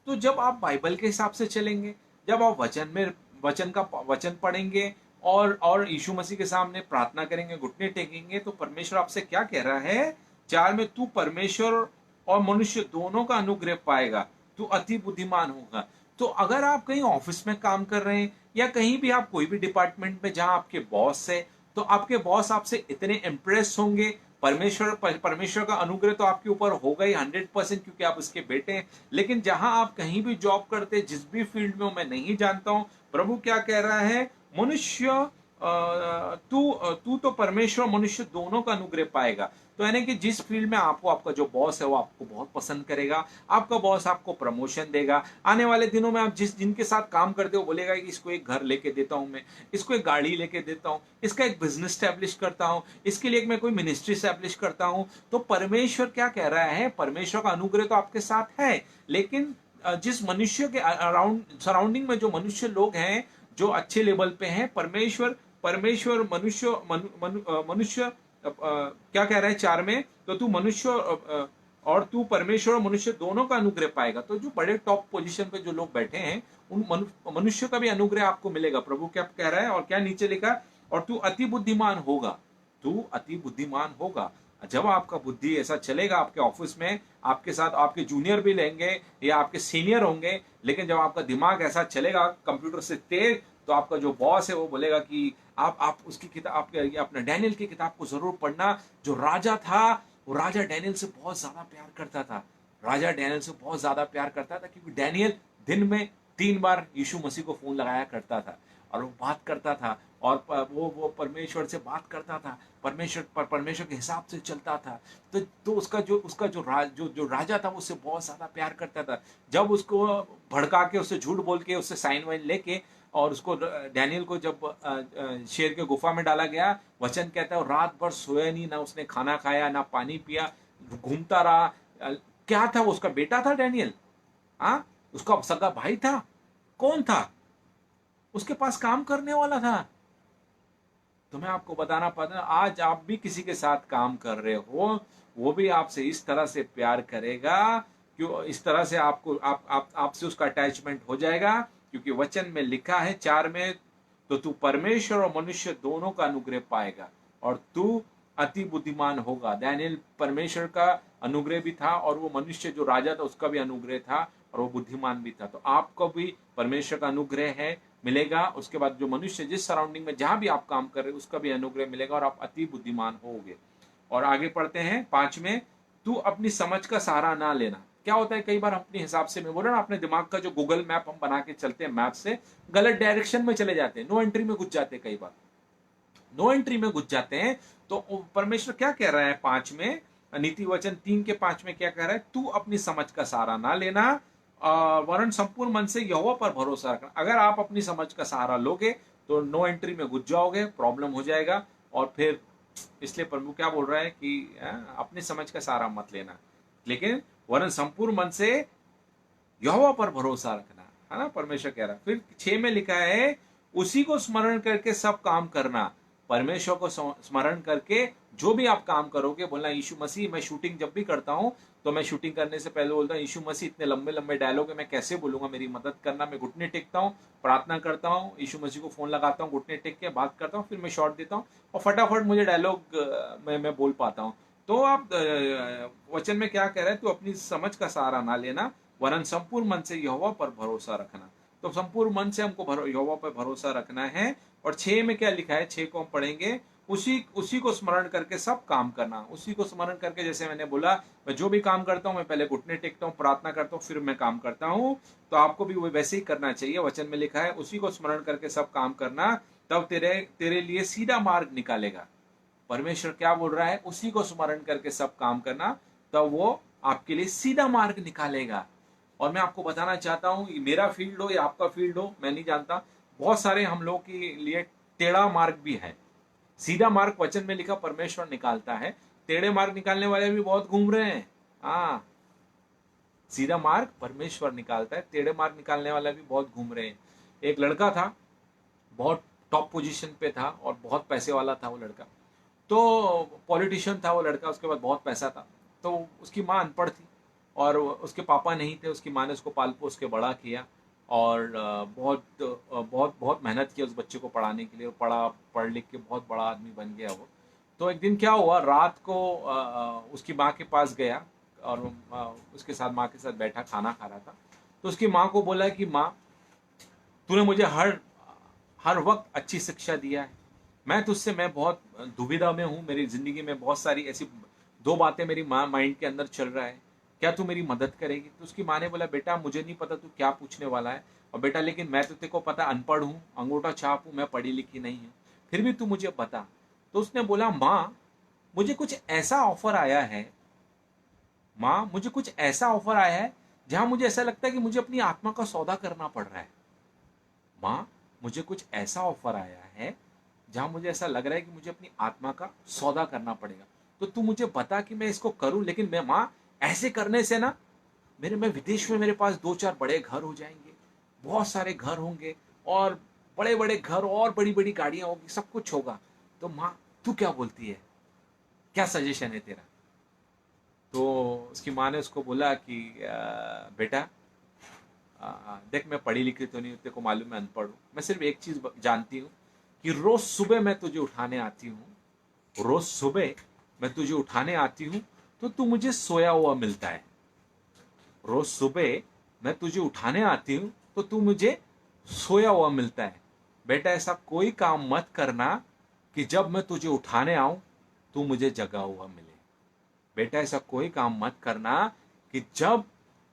A: तो जब आप बाइबल के हिसाब से चलेंगे, जब आप वचन पढ़ेंगे और यीशु मसीह के सामने प्रार्थना करेंगे, घुटने टेकेंगे, तो परमेश्वर आपसे क्या कह रहा है 4 में, तू परमेश्वर और मनुष्य दोनों का अनुग्रह पाएगा, तू अति बुद्धिमान होगा। तो अगर आप कहीं ऑफिस में काम कर रहे हैं या कहीं भी आप कोई भी डिपार्टमेंट में जहां आपके बॉस है, तो आपके बॉस आपसे इतने इम्प्रेस होंगे। परमेश्वर का अनुग्रह तो आपके ऊपर होगा ही 100%, क्योंकि आप उसके बेटे हैं। लेकिन जहां आप कहीं भी जॉब करते, जिस भी फील्ड में मैं नहीं जानता हूं, प्रभु क्या कह रहा है, मनुष्य तू तो परमेश्वर मनुष्य दोनों का अनुग्रह पाएगा। तो यानी कि जिस फील्ड में आपको, आपका जो बॉस है वो आपको बहुत पसंद करेगा, आपका बॉस आपको प्रमोशन देगा। आने वाले दिनों में आप जिनके साथ काम करते हो बोलेगा कि इसको एक घर लेके देता हूं मैं, इसको एक गाड़ी लेके देता हूं, इसका एक बिजनेस स्टैब्लिश करता हूं, इसके लिए मैं कोई मिनिस्ट्री स्टैब्लिश करता हूं। तो परमेश्वर क्या कह रहा है, परमेश्वर का अनुग्रह तो आपके साथ है, लेकिन जिस मनुष्य के अराउंड सराउंडिंग में जो मनुष्य लोग हैं जो अच्छे लेवल पे हैं, परमेश्वर परमेश्वर मनुष्य क्या कह रहा है 4 में, तो तू मनुष्य और तू परमेश्वर और मनुष्य दोनों का अनुग्रह पाएगा। तो जो बड़े टॉप पोजीशन पे जो लोग बैठे हैं उन मनुष्य का भी अनुग्रह आपको मिलेगा। प्रभु क्या कह रहा है और क्या नीचे लिखा, और तू अति बुद्धिमान होगा, तू अति बुद्धिमान होगा। जब आपका बुद्धि ऐसा चलेगा आपके ऑफिस में, आपके साथ आपके जूनियर भी लेंगे या आपके सीनियर होंगे, लेकिन जब आपका दिमाग ऐसा चलेगा कंप्यूटर से तेज, तो आपका जो बॉस है वो बोलेगा कि आप उसकी किताब, अपने डैनियल की किताब को जरूर पढ़ना। जो राजा था वो राजा डैनियल से बहुत ज्यादा प्यार करता था, राजा डैनियल से बहुत ज्यादा प्यार करता था, क्योंकि डैनियल दिन में 3 बार यीशु मसीह को फोन लगाया करता था और वो बात करता था, और वो परमेश्वर से बात करता था, परमेश्वर के हिसाब से चलता था। तो उसका जो राजा था उससे बहुत ज्यादा प्यार करता था। जब उसको भड़का के, उससे झूठ बोल के, उससे साइन वाइन लेके, और उसको डैनियल को जब शेर के गुफा में डाला गया, वचन कहता है रात भर सोया नहीं, ना उसने खाना खाया ना पानी पिया, घूमता रहा। क्या था वो, उसका बेटा था डैनियल, हाँ, उसका सगा भाई था, कौन था, उसके पास काम करने वाला था। तो मैं आपको बताना पाता, आज आप भी किसी के साथ काम कर रहे हो, वो भी आपसे इस तरह से प्यार करेगा, क्यों, इस तरह से आपको आपसे उसका अटैचमेंट हो जाएगा, क्योंकि वचन में लिखा है 4 में, तो तू परमेश्वर और मनुष्य दोनों का अनुग्रह पाएगा और तू अति बुद्धिमान होगा। डैनियल परमेश्वर का अनुग्रह भी था, और वो मनुष्य जो राजा था उसका भी अनुग्रह था, और वो बुद्धिमान भी था। तो आपको भी परमेश्वर का अनुग्रह है, मिलेगा। उसके बाद जो मनुष्य जिस सराउंडिंग में जहां भी आप काम कर रहे हैं उसका भी अनुग्रह मिलेगा, और आप अति बुद्धिमान होगे। और आगे पढ़ते हैं 5 में, तू अपनी समझ का सहारा ना लेना। क्या होता है, कई बार अपने हिसाब से, मैं बोल रहा ना, अपने दिमाग का जो गूगल मैप हम बना के चलते हैं, मैप से गलत डायरेक्शन में चले जाते हैं, नो एंट्री में घुस जाते हैं, कई बार नो एंट्री में घुस जाते हैं। तो परमेश्वर क्या कह रहा है 5 में, नीति वचन 3 के 5 में क्या कह रहा है, तू अपनी समझ का सहारा ना लेना, वरन संपूर्ण मन से यहोवा पर भरोसा रखना। अगर आप अपनी समझ का सहारा लोगे तो नो एंट्री में घुस जाओगे, प्रॉब्लम हो जाएगा। और फिर इसलिए प्रभु क्या बोल रहा है कि अपनी समझ का सहारा मत लेना, लेकिन वरन संपूर्ण मन से यहोवा पर भरोसा रखना, है ना, परमेश्वर कह रहा है। फिर 6 में लिखा है, उसी को स्मरण करके सब काम करना। परमेश्वर को स्मरण करके जो भी आप काम करोगे, बोलना यीशु मसीह, मैं शूटिंग जब भी करता हूं तो मैं शूटिंग करने से पहले बोलता हूँ यीशु मसीह, इतने लंबे लंबे डायलॉग है मैं कैसे बोलूंगा, मेरी मदद करना। मैं घुटने टेकता हूँ, प्रार्थना करता हूँ, यीशु मसीह को फोन लगाता हूँ, घुटने टेक के बात करता हूँ, फिर मैं शॉर्ट देता हूँ और फटाफट मुझे डायलॉग मैं बोल पाता हूँ। तो आप वचन में क्या कह रहे हैं, तो अपनी समझ का सहारा ना लेना, वरन संपूर्ण मन से यहोवा पर भरोसा रखना। तो संपूर्ण मन से हमको यहोवा पर भरोसा रखना है। और 6 में क्या लिखा है, 6 को हम पढ़ेंगे, उसी को स्मरण करके सब काम करना। उसी को स्मरण करके, जैसे मैंने बोला, मैं जो भी काम करता हूँ मैं पहले घुटने टेकता हूँ, प्रार्थना करता हूँ, फिर मैं काम करता हूँ। तो आपको भी वो वैसे ही करना चाहिए। वचन में लिखा है, उसी को स्मरण करके सब काम करना, तब तेरे लिए सीधा मार्ग निकालेगा। परमेश्वर क्या बोल रहा है, उसी को स्मरण करके सब काम करना, तब वो आपके लिए सीधा मार्ग निकालेगा। और मैं आपको बताना चाहता हूँ, मेरा फील्ड हो या आपका फील्ड हो मैं नहीं जानता, बहुत सारे हम लोग के लिए टेढ़ा मार्ग भी है। सीधा मार्ग वचन में लिखा परमेश्वर निकालता है, टेढ़े मार्ग निकालने वाले भी बहुत घूम रहे हैं। हाँ, सीधा मार्ग परमेश्वर निकालता है, टेढ़े मार्ग निकालने वाला भी बहुत घूम रहे हैं। एक लड़का था, बहुत टॉप पोजीशन पे था और बहुत पैसे वाला था वो लड़का। तो पॉलिटिशियन था वो लड़का, उसके बाद बहुत पैसा था। तो उसकी माँ अनपढ़ थी और उसके पापा नहीं थे, उसकी माँ ने उसको पाल पोस के बड़ा किया, और बहुत बहुत बहुत मेहनत की उस बच्चे को पढ़ाने के लिए। पढ़ लिख के बहुत बड़ा आदमी बन गया वो। तो एक दिन क्या हुआ, रात को उसकी माँ के पास गया और उसके साथ, माँ के साथ बैठा खाना खा रहा था। तो उसकी माँ को बोला कि माँ, तूने मुझे हर हर वक्त अच्छी शिक्षा दिया है, मैं तुझसे, मैं बहुत दुविधा में हूँ, मेरी जिंदगी में बहुत सारी ऐसी 2 बातें मेरी माइंड के अंदर चल रहा है, क्या तू मेरी मदद करेगी। तो उसकी माँ ने बोला, बेटा मुझे नहीं पता तू क्या पूछने वाला है, और बेटा लेकिन मैं तो तेरे को पता अनपढ़ हूँ, अंगूठा छाप हूँ, मैं पढ़ी लिखी नहीं हूँ। फिर भी तू मुझे बता। तो उसने बोला, माँ मुझे कुछ ऐसा ऑफर आया है, माँ मुझे कुछ ऐसा ऑफर आया है जहां मुझे ऐसा लगता है कि मुझे अपनी आत्मा का सौदा करना पड़ रहा है। माँ मुझे कुछ ऐसा ऑफर आया है जहां मुझे ऐसा लग रहा है कि मुझे अपनी आत्मा का सौदा करना पड़ेगा। तो तू मुझे बता कि मैं इसको करूं, लेकिन मैं माँ ऐसे करने से ना मैं विदेश में मेरे पास 2-4 बड़े घर हो जाएंगे, बहुत सारे घर होंगे, और बड़े बड़े घर और बड़ी बड़ी गाड़ियां होगी, सब कुछ होगा। तो माँ तू क्या बोलती है, क्या सजेशन है तेरा? तो उसकी माँ ने उसको बोला कि बेटा देख, मैं पढ़ी लिखी तो नहीं, तेरे को मालूम है अनपढ़ हूँ, मैं सिर्फ एक चीज जानती हूँ कि रोज सुबह मैं तुझे उठाने आती हूँ, रोज सुबह मैं तुझे उठाने आती हूँ तो तू मुझे सोया हुआ मिलता है। रोज सुबह मैं तुझे उठाने आती हूँ तो तू मुझे सोया हुआ मिलता है। बेटा ऐसा कोई काम मत करना कि जब मैं तुझे उठाने आऊं तू मुझे जगा हुआ मिले। बेटा ऐसा कोई काम मत करना कि जब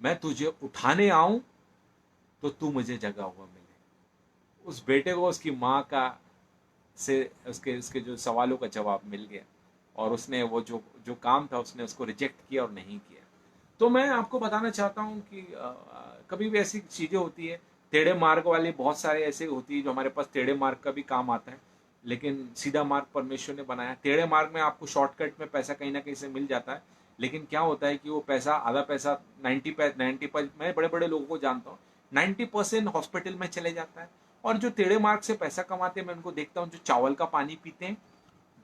A: मैं तुझे उठाने आऊं तो तू मुझे जगा हुआ मिले। उस बेटे को उसकी माँ का से उसके उसके जो सवालों का जवाब मिल गया, और उसने वो जो जो काम था उसने उसको रिजेक्ट किया और नहीं किया। तो मैं आपको बताना चाहता हूँ कि कभी भी ऐसी चीजें होती है, टेढ़े मार्ग वाली बहुत सारे ऐसे होती है जो हमारे पास टेढ़े मार्ग का भी काम आता है, लेकिन सीधा मार्ग परमेश्वर ने बनाया। टेढ़े मार्ग में आपको शॉर्टकट में पैसा कहीं ना कहीं से मिल जाता है, लेकिन क्या होता है कि वो पैसा, आधा पैसा 90 मैं बड़े बड़े लोगों को जानता हूँ 90% हॉस्पिटल में चले जाता है। और जो टेढ़े मार्ग से पैसा कमाते हैं मैं उनको देखता हूँ, जो चावल का पानी पीते हैं,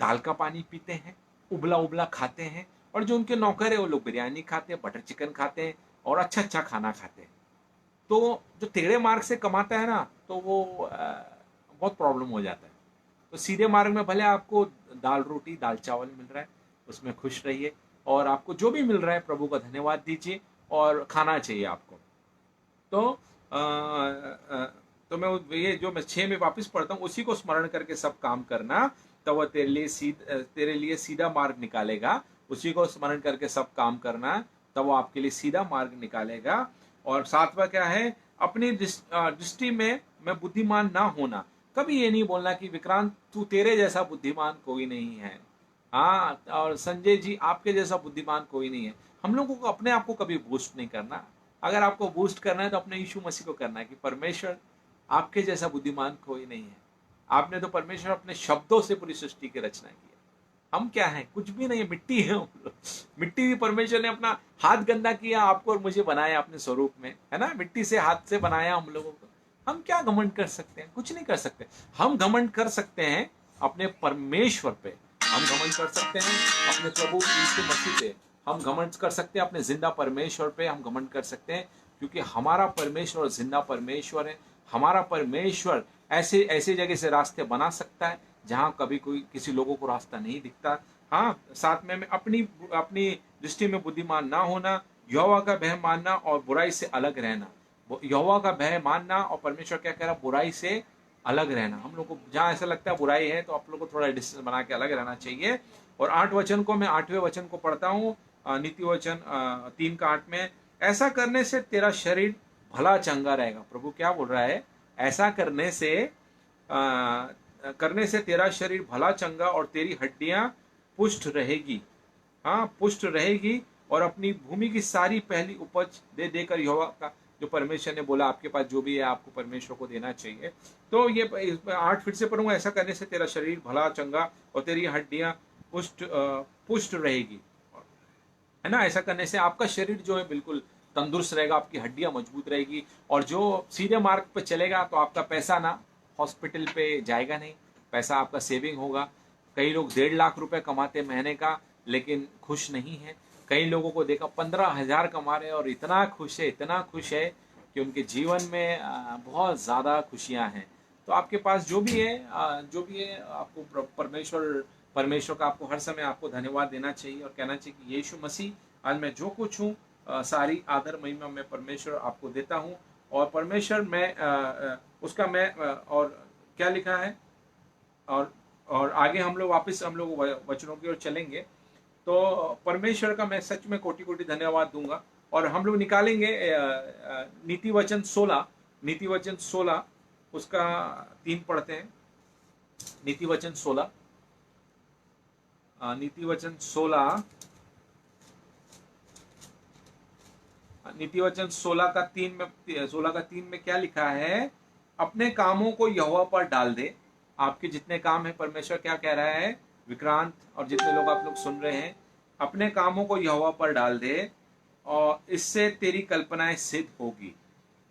A: दाल का पानी पीते हैं, उबला उबला खाते हैं, और जो उनके नौकर है वो लोग बिरयानी खाते हैं, बटर चिकन खाते हैं, और अच्छा अच्छा खाना खाते हैं। तो जो टेढ़े मार्ग से कमाता है ना, तो वो बहुत प्रॉब्लम हो जाता है। तो सीधे मार्ग में भले आपको दाल रोटी दाल चावल मिल रहा है, उसमें खुश रहिए, और आपको जो भी मिल रहा है प्रभु का धन्यवाद दीजिए, और खाना चाहिए आपको। तो तो मैं ये जो मैं 6 में वापस पढ़ता हूँ उसी को स्मरण करके सब काम करना, तब वह तेरे लिए सीधा मार्ग निकालेगा। उसी को स्मरण करके सब काम करना, तब वो आपके लिए सीधा मार्ग निकालेगा। और सातवां क्या है, अपनी दृष्टि में मैं बुद्धिमान ना होना। कभी ये नहीं बोलना कि विक्रांत तू तेरे जैसा बुद्धिमान कोई नहीं है, हाँ, और संजय जी आपके जैसा बुद्धिमान कोई नहीं है। हम लोगों को अपने आप को कभी बूस्ट नहीं करना। अगर आपको बूस्ट करना है तो अपने यीशु मसीह को करना है कि परमेश्वर आपके जैसा बुद्धिमान कोई नहीं है। आपने तो परमेश्वर अपने शब्दों से पूरी सृष्टि की रचना की है। हम क्या हैं, कुछ भी नहीं है, मिट्टी है हम लोग। मिट्टी भी परमेश्वर ने अपना हाथ गंदा किया, आपको और मुझे बनाया अपने स्वरूप में, है ना, मिट्टी से हाथ से बनाया हम लोगों को। हम क्या घमंड कर सकते हैं, कुछ नहीं कर सकते। हम घमंड कर सकते हैं अपने परमेश्वर पे, हम घमंड कर सकते हैं अपने प्रभु यीशु मसीह पे, हम घमंड कर सकते हैं अपने जिंदा परमेश्वर पे, हम घमंड कर सकते हैं क्योंकि हमारा परमेश्वर जिंदा परमेश्वर है। हमारा परमेश्वर ऐसे ऐसे जगह से रास्ते बना सकता है जहां कभी कोई किसी लोगों को रास्ता नहीं दिखता। हाँ, साथ में अपनी अपनी दृष्टि में बुद्धिमान ना होना, यहोवा का भय मानना और बुराई से अलग रहना। यहोवा का भय मानना, और परमेश्वर क्या कह रहा, बुराई से अलग रहना। हम लोग को जहां ऐसा लगता है बुराई है तो आप लोग को थोड़ा डिस्टेंस बना के अलग रहना चाहिए। और 8 वचन को मैं 8वें वचन को पढ़ता हूँ, नीति वचन 3 का 8 में, ऐसा करने से तेरा शरीर भला चंगा रहेगा। प्रभु क्या बोल रहा है, ऐसा करने से तेरा शरीर भला चंगा और तेरी हड्डियां पुष्ट रहेगी। हाँ, पुष्ट रहेगी, और अपनी भूमि की सारी पहली उपज दे देकर यहोवा का, जो परमेश्वर ने बोला आपके पास जो भी है आपको परमेश्वर को देना चाहिए। तो ये 8 फिर से पढ़ूंगा, ऐसा करने से तेरा शरीर भला चंगा और तेरी हड्डियां पुष्ट रहेगी, है ना। ऐसा करने से आपका शरीर जो है बिल्कुल तंदुरुस्त रहेगा, आपकी हड्डियां मजबूत रहेगी। और जो सीधे मार्ग पे चलेगा तो आपका पैसा ना हॉस्पिटल पे जाएगा नहीं, पैसा आपका सेविंग होगा। कई लोग 1.5 लाख रुपए कमाते महीने का, लेकिन खुश नहीं है। कई लोगों को देखा 15,000 कमा रहे हैं और इतना खुश है, इतना खुश है कि उनके जीवन में बहुत ज़्यादा खुशियां हैं। तो आपके पास जो भी है आपको परमेश्वर का आपको हर समय आपको धन्यवाद देना चाहिए और कहना चाहिए कि यीशु मसीह आज मैं जो कुछ हूँ, सारी आदर महिमा मैं परमेश्वर आपको देता हूँ। और परमेश्वर मैं उसका मैं और क्या लिखा है, और आगे हम लोग वचनों की ओर चलेंगे। तो परमेश्वर का मैं सच में कोटि कोटि धन्यवाद दूंगा। और हम लोग निकालेंगे नीति वचन 16 उसका 3 पढ़ते हैं। नीति वचन 16, नीति वचन 16, नीति वचन 16 का 3 में, 16 का 3 में क्या लिखा है? अपने कामों को यहोवा पर डाल दे। आपके जितने काम है, परमेश्वर क्या कह रहा है? विक्रांत और जितने लोग आप लोग सुन रहे हैं, अपने कामों को यहोवा पर डाल दे और इससे तेरी कल्पनाएं सिद्ध होगी।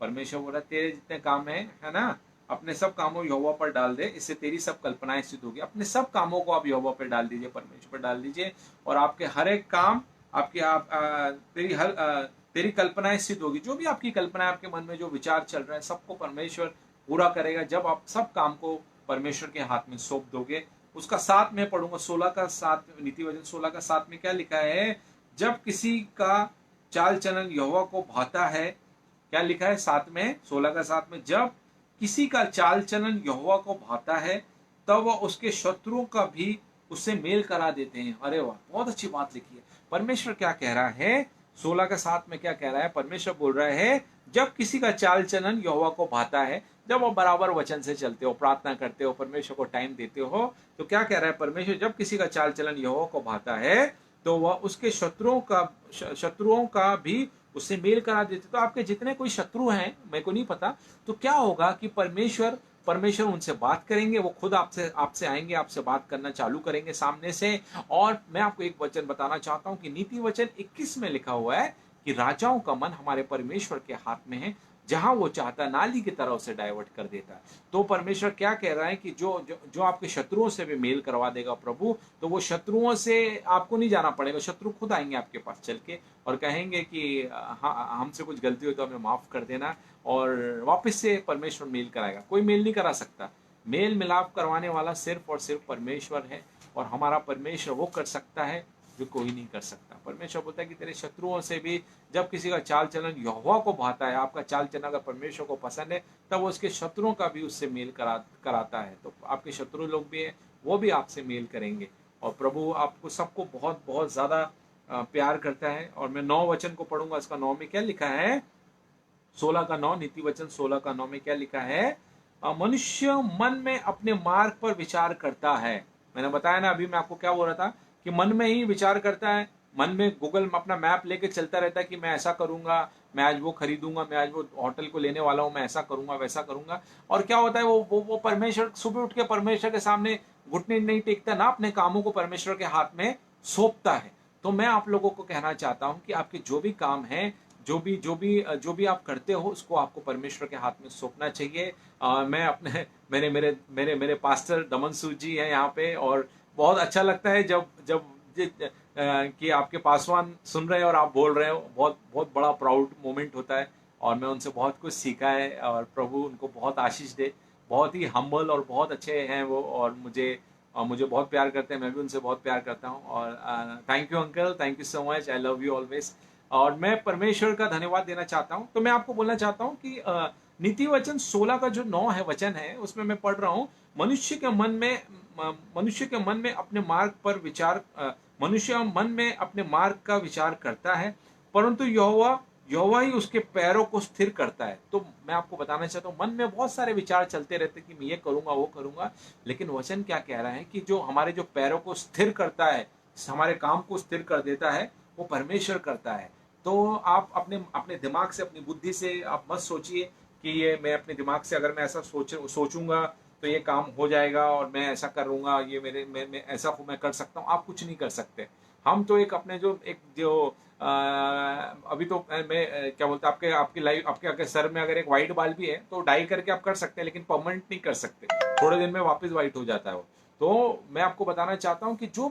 A: परमेश्वर बोल रहा है तेरे जितने काम है ना, अपने सब कामों यहोवा पर डाल दे, इससे तेरी सब कल्पनाएं सिद्ध होगी। अपने सब कामों को आप यहोवा पर डाल दीजिए, परमेश्वर पर डाल दीजिए, और आपके हर एक काम, आपकी तेरी कल्पनाएं सिद्ध होगी। जो भी आपकी कल्पना, आपके मन में जो विचार चल रहा है, सबको परमेश्वर पूरा करेगा जब आप सब काम को परमेश्वर के हाथ में सौंप दोगे। उसका 7 में पढ़ूंगा, 16 का 7, नीति वचन 16 का 7 में क्या लिखा है? जब किसी का चाल चलन यहोवा को भाता है, क्या लिखा है 7 में, 16 का 7 में? जब किसी का चाल चलन यहोवा को भाता है तब वह उसके शत्रुओं का भी उससे मेल करा देते हैं। अरे वाह, बहुत अच्छी बात लिखी है। परमेश्वर क्या कह रहा है? 16 का 7 में क्या कह रहा है? परमेश्वर बोल रहा है जब किसी का चाल चलन यहोवा को भाता है, जब वो बराबर वचन से चलते हो, प्रार्थना करते हो, परमेश्वर को टाइम देते हो, तो क्या कह रहा है परमेश्वर? जब किसी का चाल चलन यहोवा को भाता है तो वह उसके शत्रुओं का भी उससे मेल करा देते। तो आपके जितने कोई शत्रु हैं, मेरे को नहीं पता, तो क्या होगा कि परमेश्वर उनसे बात करेंगे, वो खुद आपसे आएंगे, आपसे बात करना चालू करेंगे सामने से। और मैं आपको एक वचन बताना चाहता हूं कि नीति वचन 21 में लिखा हुआ है कि राजाओं का मन हमारे परमेश्वर के हाथ में है, जहां वो चाहता नाली की तरह उसे डाइवर्ट कर देता है। तो परमेश्वर क्या कह रहा है कि जो आपके शत्रुओं से भी मेल करवा देगा प्रभु, तो वो शत्रुओं से आपको नहीं जाना पड़ेगा, शत्रु खुद आएंगे आपके पास चल के और कहेंगे कि हाँ, हमसे कुछ गलती हुई तो हमें माफ कर देना, और वापस से परमेश्वर मेल कराएगा। कोई मेल नहीं करा सकता, मेल मिलाप करवाने वाला सिर्फ और सिर्फ परमेश्वर है, और हमारा परमेश्वर वो कर सकता है जो कोई नहीं कर सकता। परमेश्वर बोलता है कि तेरे शत्रुओं से भी जब किसी का चाल चलन यहोवा को भाता है, आपका चाल चलन अगर परमेश्वर को पसंद है, तब वो उसके शत्रुओं का भी उससे मेल कराता है। तो आपके शत्रु लोग भी हैं, वो भी आपसे मेल करेंगे। और प्रभु आपको सबको बहुत बहुत ज्यादा प्यार करता है। और मैं 9 वचन को पढ़ूंगा। इसका 9 में क्या लिखा है? 16 का 9, नीति वचन 16 का 9 में क्या लिखा है? मनुष्य मन में अपने मार्ग पर विचार करता है। मैंने बताया ना अभी, मैं आपको क्या बोल रहा था कि मन में ही विचार करता है, मन में गूगल अपना मैप लेके चलता रहता है कि मैं ऐसा करूंगा, मैं आज वो खरीदूंगा, मैं आज वो होटल को लेने वाला हूं, मैं ऐसा करूंगा, वैसा करूंगा। और क्या होता है, वो परमेश्वर सुबह उठ के परमेश्वर के सामने घुटने नहीं टेकता ना, अपने कामों को परमेश्वर के हाथ में सौंपता है। तो मैं आप लोगों को कहना चाहता हूं कि आपके जो भी काम है, जो भी आप करते हो, उसको आपको परमेश्वर के हाथ में सौंपना चाहिए। मैं अपने मेरे पास्टर दमन सूद जी हैं यहाँ पे, और बहुत अच्छा लगता है जब कि आपके पासवान सुन रहे हैं और आप बोल रहे हो। बहुत बहुत बड़ा प्राउड मोमेंट होता है, और मैं उनसे बहुत कुछ सीखा है, और प्रभु उनको बहुत आशीष दे। बहुत ही हम्बल और बहुत अच्छे हैं वो, और मुझे बहुत प्यार करते हैं, मैं भी उनसे बहुत प्यार करता हूँ। और thank you uncle, thank you so much, I love you always. और मैं परमेश्वर का धन्यवाद देना चाहता हूँ। तो मैं आपको बोलना चाहता हूँ कि नीति वचन 16 का जो 9 है वचन है, उसमें मैं पढ़ रहा हूँ, मनुष्य के मन में अपने मार्ग पर विचार, मनुष्य मन में अपने मार्ग का विचार करता है, परंतु यहोवा ही उसके पैरों को स्थिर करता है। तो मैं आपको बताना चाहता हूँ, मन में बहुत सारे विचार चलते रहते कि मैं ये करूंगा, वो करूंगा, लेकिन वचन क्या कह रहा है कि जो हमारे जो पैरों को स्थिर करता है, हमारे काम को स्थिर कर देता है, वो परमेश्वर करता है। तो आप अपने दिमाग से, अपनी बुद्धि से आप मत सोचिए कि ये मैं अपने दिमाग से अगर मैं ऐसा सोचूंगा तो ये काम हो जाएगा, और मैं ऐसा करूंगा, ये मैं ऐसा मैं कर सकता हूँ। आप कुछ नहीं कर सकते। हम तो एक अपने जो अभी तो मैं क्या बोलता, आपकी लाइफ, आपके सर में अगर एक वाइट बाल भी है तो डाई करके आप कर सकते हैं, लेकिन परमानेंट नहीं कर सकते, थोड़े दिन में वापस वाइट हो जाता है वो। तो मैं आपको बताना चाहता हूँ कि जो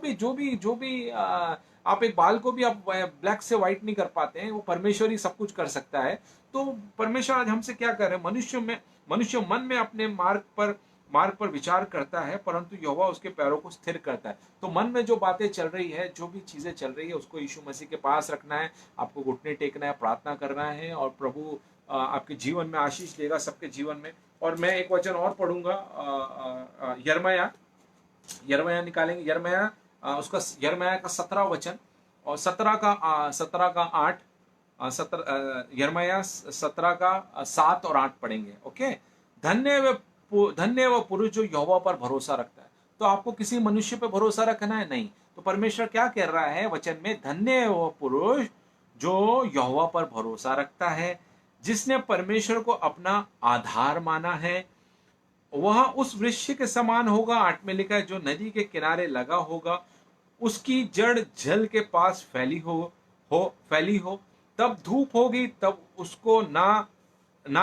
A: भी आप एक बाल को भी आप ब्लैक से व्हाइट नहीं कर पाते हैं, वो परमेश्वर ही सब कुछ कर सकता है। तो परमेश्वर आज हमसे क्या कर रहे हैं? मनुष्य मन में अपने मार्ग पर विचार करता है, परंतु यहोवा उसके पैरों को स्थिर करता है। तो मन में जो बातें चल रही है, जो भी चीजें चल रही है, उसको यीशु मसीह के पास रखना है, आपको घुटने टेकना है, प्रार्थना करना है, और प्रभु आपके जीवन में आशीष देगा, सबके जीवन में। और मैं एक वचन और पढ़ूंगा, यिर्मयाह निकालेंगे, यिर्मयाह का 17 वचन, और 17 का 8, यिर्मयाह 17 का 7 और 8 पढ़ेंगे। ओके। धन्य वे धन्य वो पुरुष जो यहोवा पर भरोसा रखता है। तो आपको किसी मनुष्य पर भरोसा रखना है नहीं। तो परमेश्वर क्या कह रहा है वचन में, धन्य है वो पुरुष जो यहोवा पर भरोसा रखता है, जिसने परमेश्वर को अपना आधार माना है। वह उस वृक्ष के समान होगा, 8 में लिखा है, जो नदी के किनारे लगा होगा, उसकी जड़ जल के पास फैली हो। तब धूप होगी तब उसको ना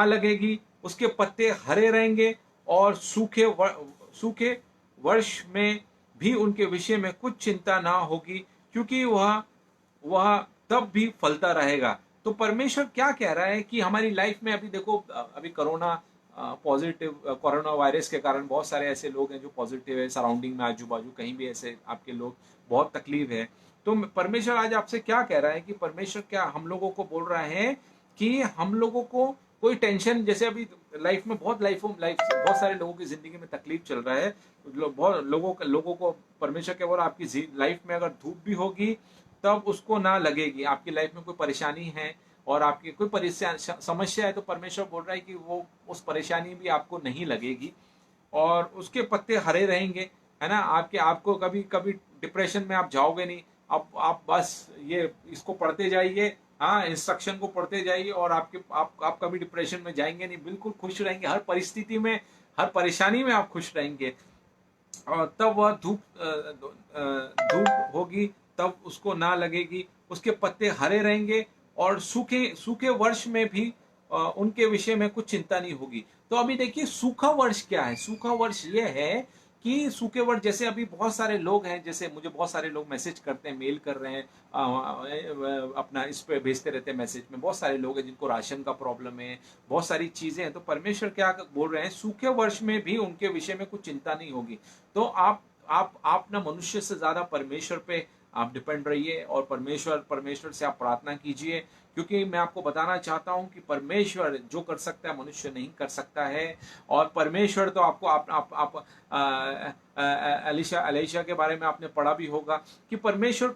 A: लगेगी, उसके पत्ते हरे रहेंगे, और सूखे वर्ष में भी उनके विषय में कुछ चिंता ना होगी, क्योंकि वह तब भी फलता रहेगा। तो परमेश्वर क्या कह रहा है कि हमारी लाइफ में, अभी देखो, अभी कोरोना वायरस के कारण बहुत सारे ऐसे लोग हैं जो पॉजिटिव है, सराउंडिंग में आजू बाजू कहीं भी ऐसे आपके लोग, बहुत तकलीफ है। तो परमेश्वर आज आपसे क्या कह रहा है कि परमेश्वर क्या हम लोगों को बोल रहा है कि हम लोगों को कोई टेंशन, जैसे अभी लाइफ में बहुत सारे लोगों की जिंदगी में तकलीफ चल रहा है, बहुत लोगों को परमेश्वर क्या बोल रहा है, आपकी लाइफ में अगर धूप भी होगी तब उसको ना लगेगी। आपकी लाइफ में कोई परेशानी है और आपकी कोई समस्या है, तो परमेश्वर बोल रहा है कि वो उस परेशानी भी आपको नहीं लगेगी, और उसके पत्ते हरे रहेंगे, है ना। आपको कभी कभी डिप्रेशन में आप जाओगे नहीं। आप बस ये इसको पढ़ते जाइए, हाँ, इंस्ट्रक्शन को पढ़ते जाइए, और आप कभी डिप्रेशन में जाएंगे नहीं, बिल्कुल खुश रहेंगे हर परिस्थिति में, हर परेशानी में आप खुश रहेंगे। और तब वह धूप होगी तब उसको ना लगेगी, उसके पत्ते हरे रहेंगे, और सूखे वर्ष में भी उनके विषय में कुछ चिंता नहीं होगी। तो अभी देखिए सूखा वर्ष क्या है। सूखा वर्ष ये है कि सूखे वर्ष, जैसे अभी बहुत सारे लोग हैं, जैसे मुझे बहुत सारे लोग मैसेज करते हैं, मेल कर रहे हैं, अपना इस पे भेजते रहते हैं मैसेज में। बहुत सारे लोग हैं जिनको राशन का प्रॉब्लम है, बहुत सारी चीजें हैं। तो परमेश्वर क्या बोल रहे हैं, सूखे वर्ष में भी उनके विषय में कुछ चिंता नहीं होगी। तो आप ना मनुष्य से ज्यादा परमेश्वर पे आप डिपेंड रहिए, और परमेश्वर से आप प्रार्थना कीजिए, क्योंकि मैं आपको बताना चाहता हूं कि परमेश्वर जो कर सकता है मनुष्य नहीं कर सकता है। और परमेश्वर तो आपको आप एलिशा के बारे में आपने पढ़ा भी होगा कि परमेश्वर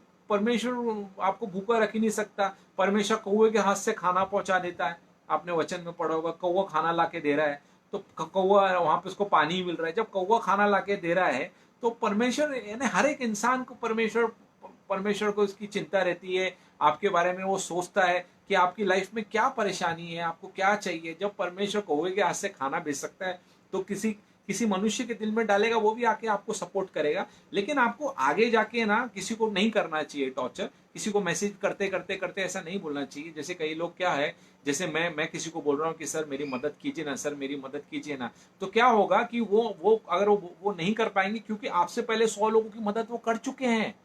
A: आपको भूखा रख ही नहीं सकता। परमेश्वर कौवे के हाथ से खाना पहुंचा देता है। आपने वचन में पढ़ा होगा, कौवा खाना लाके दे रहा है, तो कौवा वहां पे उसको पानी मिल रहा है। जब कौवा खाना लाके दे रहा है तो परमेश्वर, यानी हर एक इंसान को परमेश्वर को इसकी चिंता रहती है, आपके बारे में वो सोचता है कि आपकी लाइफ में क्या परेशानी है, आपको क्या चाहिए। जब परमेश्वर कौवे के हाथ से खाना भेज सकता है तो किसी मनुष्य के दिल में डालेगा, वो भी आके आपको सपोर्ट करेगा। लेकिन आपको आगे जाके ना किसी को नहीं करना चाहिए टॉर्चर, किसी को मैसेज करते करते करते ऐसा नहीं बोलना चाहिए। जैसे कई लोग क्या है, जैसे मैं किसी को बोल रहा हूँ कि सर मेरी मदद कीजिए ना, सर मेरी मदद कीजिए ना, तो क्या होगा कि वो अगर वो नहीं कर पाएंगे, क्योंकि आपसे पहले 100 लोगों की मदद वो कर चुके हैं।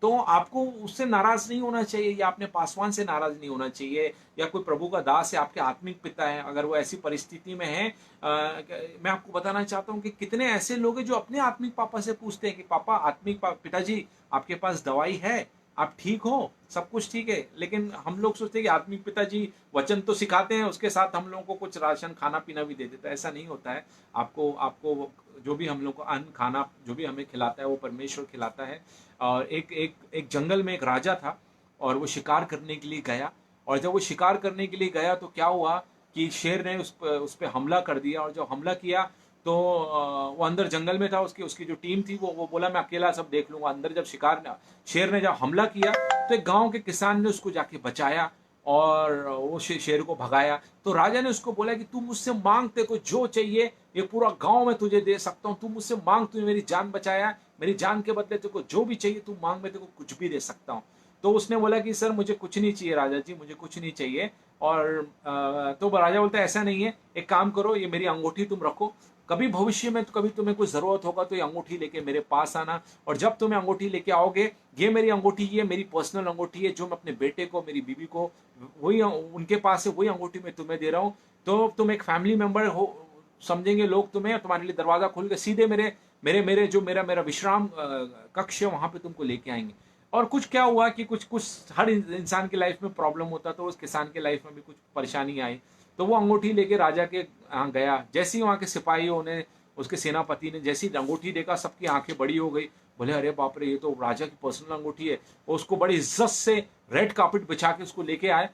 A: तो आपको उससे नाराज नहीं होना चाहिए, या अपने पासवान से नाराज नहीं होना चाहिए, या कोई प्रभु का दास है, आपके आत्मिक पिता है, अगर वो ऐसी परिस्थिति में है। मैं आपको बताना चाहता हूँ कि कितने ऐसे लोग हैं जो अपने आत्मिक पापा से पूछते हैं कि पापा, पिताजी, आपके पास दवाई है, आप ठीक हो, सब कुछ ठीक है। लेकिन हम लोग सोचते हैं कि आत्मिक पिताजी वचन तो सिखाते हैं, उसके साथ हम लोगों को कुछ राशन खाना पीना भी दे देता है। ऐसा नहीं होता है। आपको जो भी हम लोग को अन्न खाना जो भी हमें खिलाता है वो परमेश्वर खिलाता है। और एक जंगल में एक राजा था, और वो शिकार करने के लिए गया। और जब वो शिकार करने के लिए गया तो क्या हुआ कि शेर ने उस पर हमला कर दिया। और जब हमला किया तो वो अंदर जंगल में था, उसकी जो टीम थी वो बोला मैं अकेला सब देख लूंगा। अंदर जब शेर ने जब हमला किया तो एक गांव के किसान ने उसको जाके बचाया और वो शेर को भगाया। तो राजा ने उसको बोला कि तू मुझसे मांग, तेरे को जो चाहिए ये पूरा गांव में तुझे दे सकता हूँ, तू मुझसे मांग, तूने मेरी जान बचाया, मेरी जान के बदले तेरे को जो भी चाहिए तू मांग, मैं तेरे को कुछ भी दे सकता हूँ। तो उसने बोला कि सर मुझे कुछ नहीं चाहिए राजा जी, मुझे कुछ नहीं चाहिए। और तो राजा बोलता है ऐसा नहीं है, एक काम करो, ये मेरी अंगूठी तुम रखो, कभी भविष्य में तो कभी तुम्हें कोई जरूरत होगा तो ये अंगूठी लेके मेरे पास आना। और जब तुम्हें अंगूठी लेके आओगे, ये मेरी अंगूठी, ये मेरी पर्सनल अंगूठी है, जो मैं अपने बेटे को, मेरी बीवी को, वही उनके पास है, वही अंगूठी मैं तुम्हें दे रहा हूँ। तो तुम एक फैमिली मेंबर हो समझेंगे लोग तुम्हें, और तुम्हारे लिए दरवाजा खोल के सीधे मेरे जो मेरा विश्राम कक्ष है वहां पे तुमको लेके आएंगे। और कुछ क्या हुआ कि कुछ हर इंसान की लाइफ में प्रॉब्लम होता, तो उस किसान की लाइफ में भी कुछ परेशानी आई। तो वो अंगूठी लेके राजा के यहाँ गया। जैसे ही वहाँ के सिपाहियों ने, उसके सेनापति ने जैसी अंगूठी देखा, सबकी आंखें बड़ी हो गई। बोले अरे बाप रे, ये तो राजा की पर्सनल अंगूठी है। वो उसको बड़ी इज्जत से रेड कार्पेट बिछा के उसको लेके आए,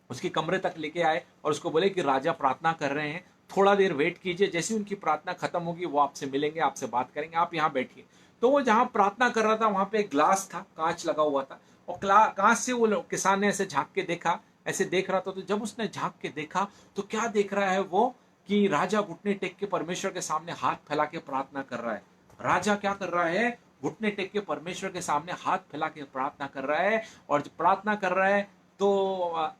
A: उसके कमरे तक लेके आए, और उसको बोले कि राजा प्रार्थना कर रहे हैं, थोड़ा देर वेट कीजिए, जैसे ही उनकी प्रार्थना खत्म होगी वो आपसे मिलेंगे, आपसे बात करेंगे, आप यहाँ बैठिए। तो वो जहाँ प्रार्थना कर रहा था वहां पे एक ग्लास था, कांच लगा हुआ था, और कांच से वो किसान ने ऐसे झांक के देखा, ऐसे देख रहा था। तो जब उसने झांक के देखा तो क्या देख रहा है वो, कि राजा घुटने टेक के परमेश्वर के सामने हाथ फैला के प्रार्थना कर रहा है। राजा क्या कर रहा है, घुटने टेक के परमेश्वर के सामने हाथ फैला के प्रार्थना कर रहा है। और जब प्रार्थना कर रहा है तो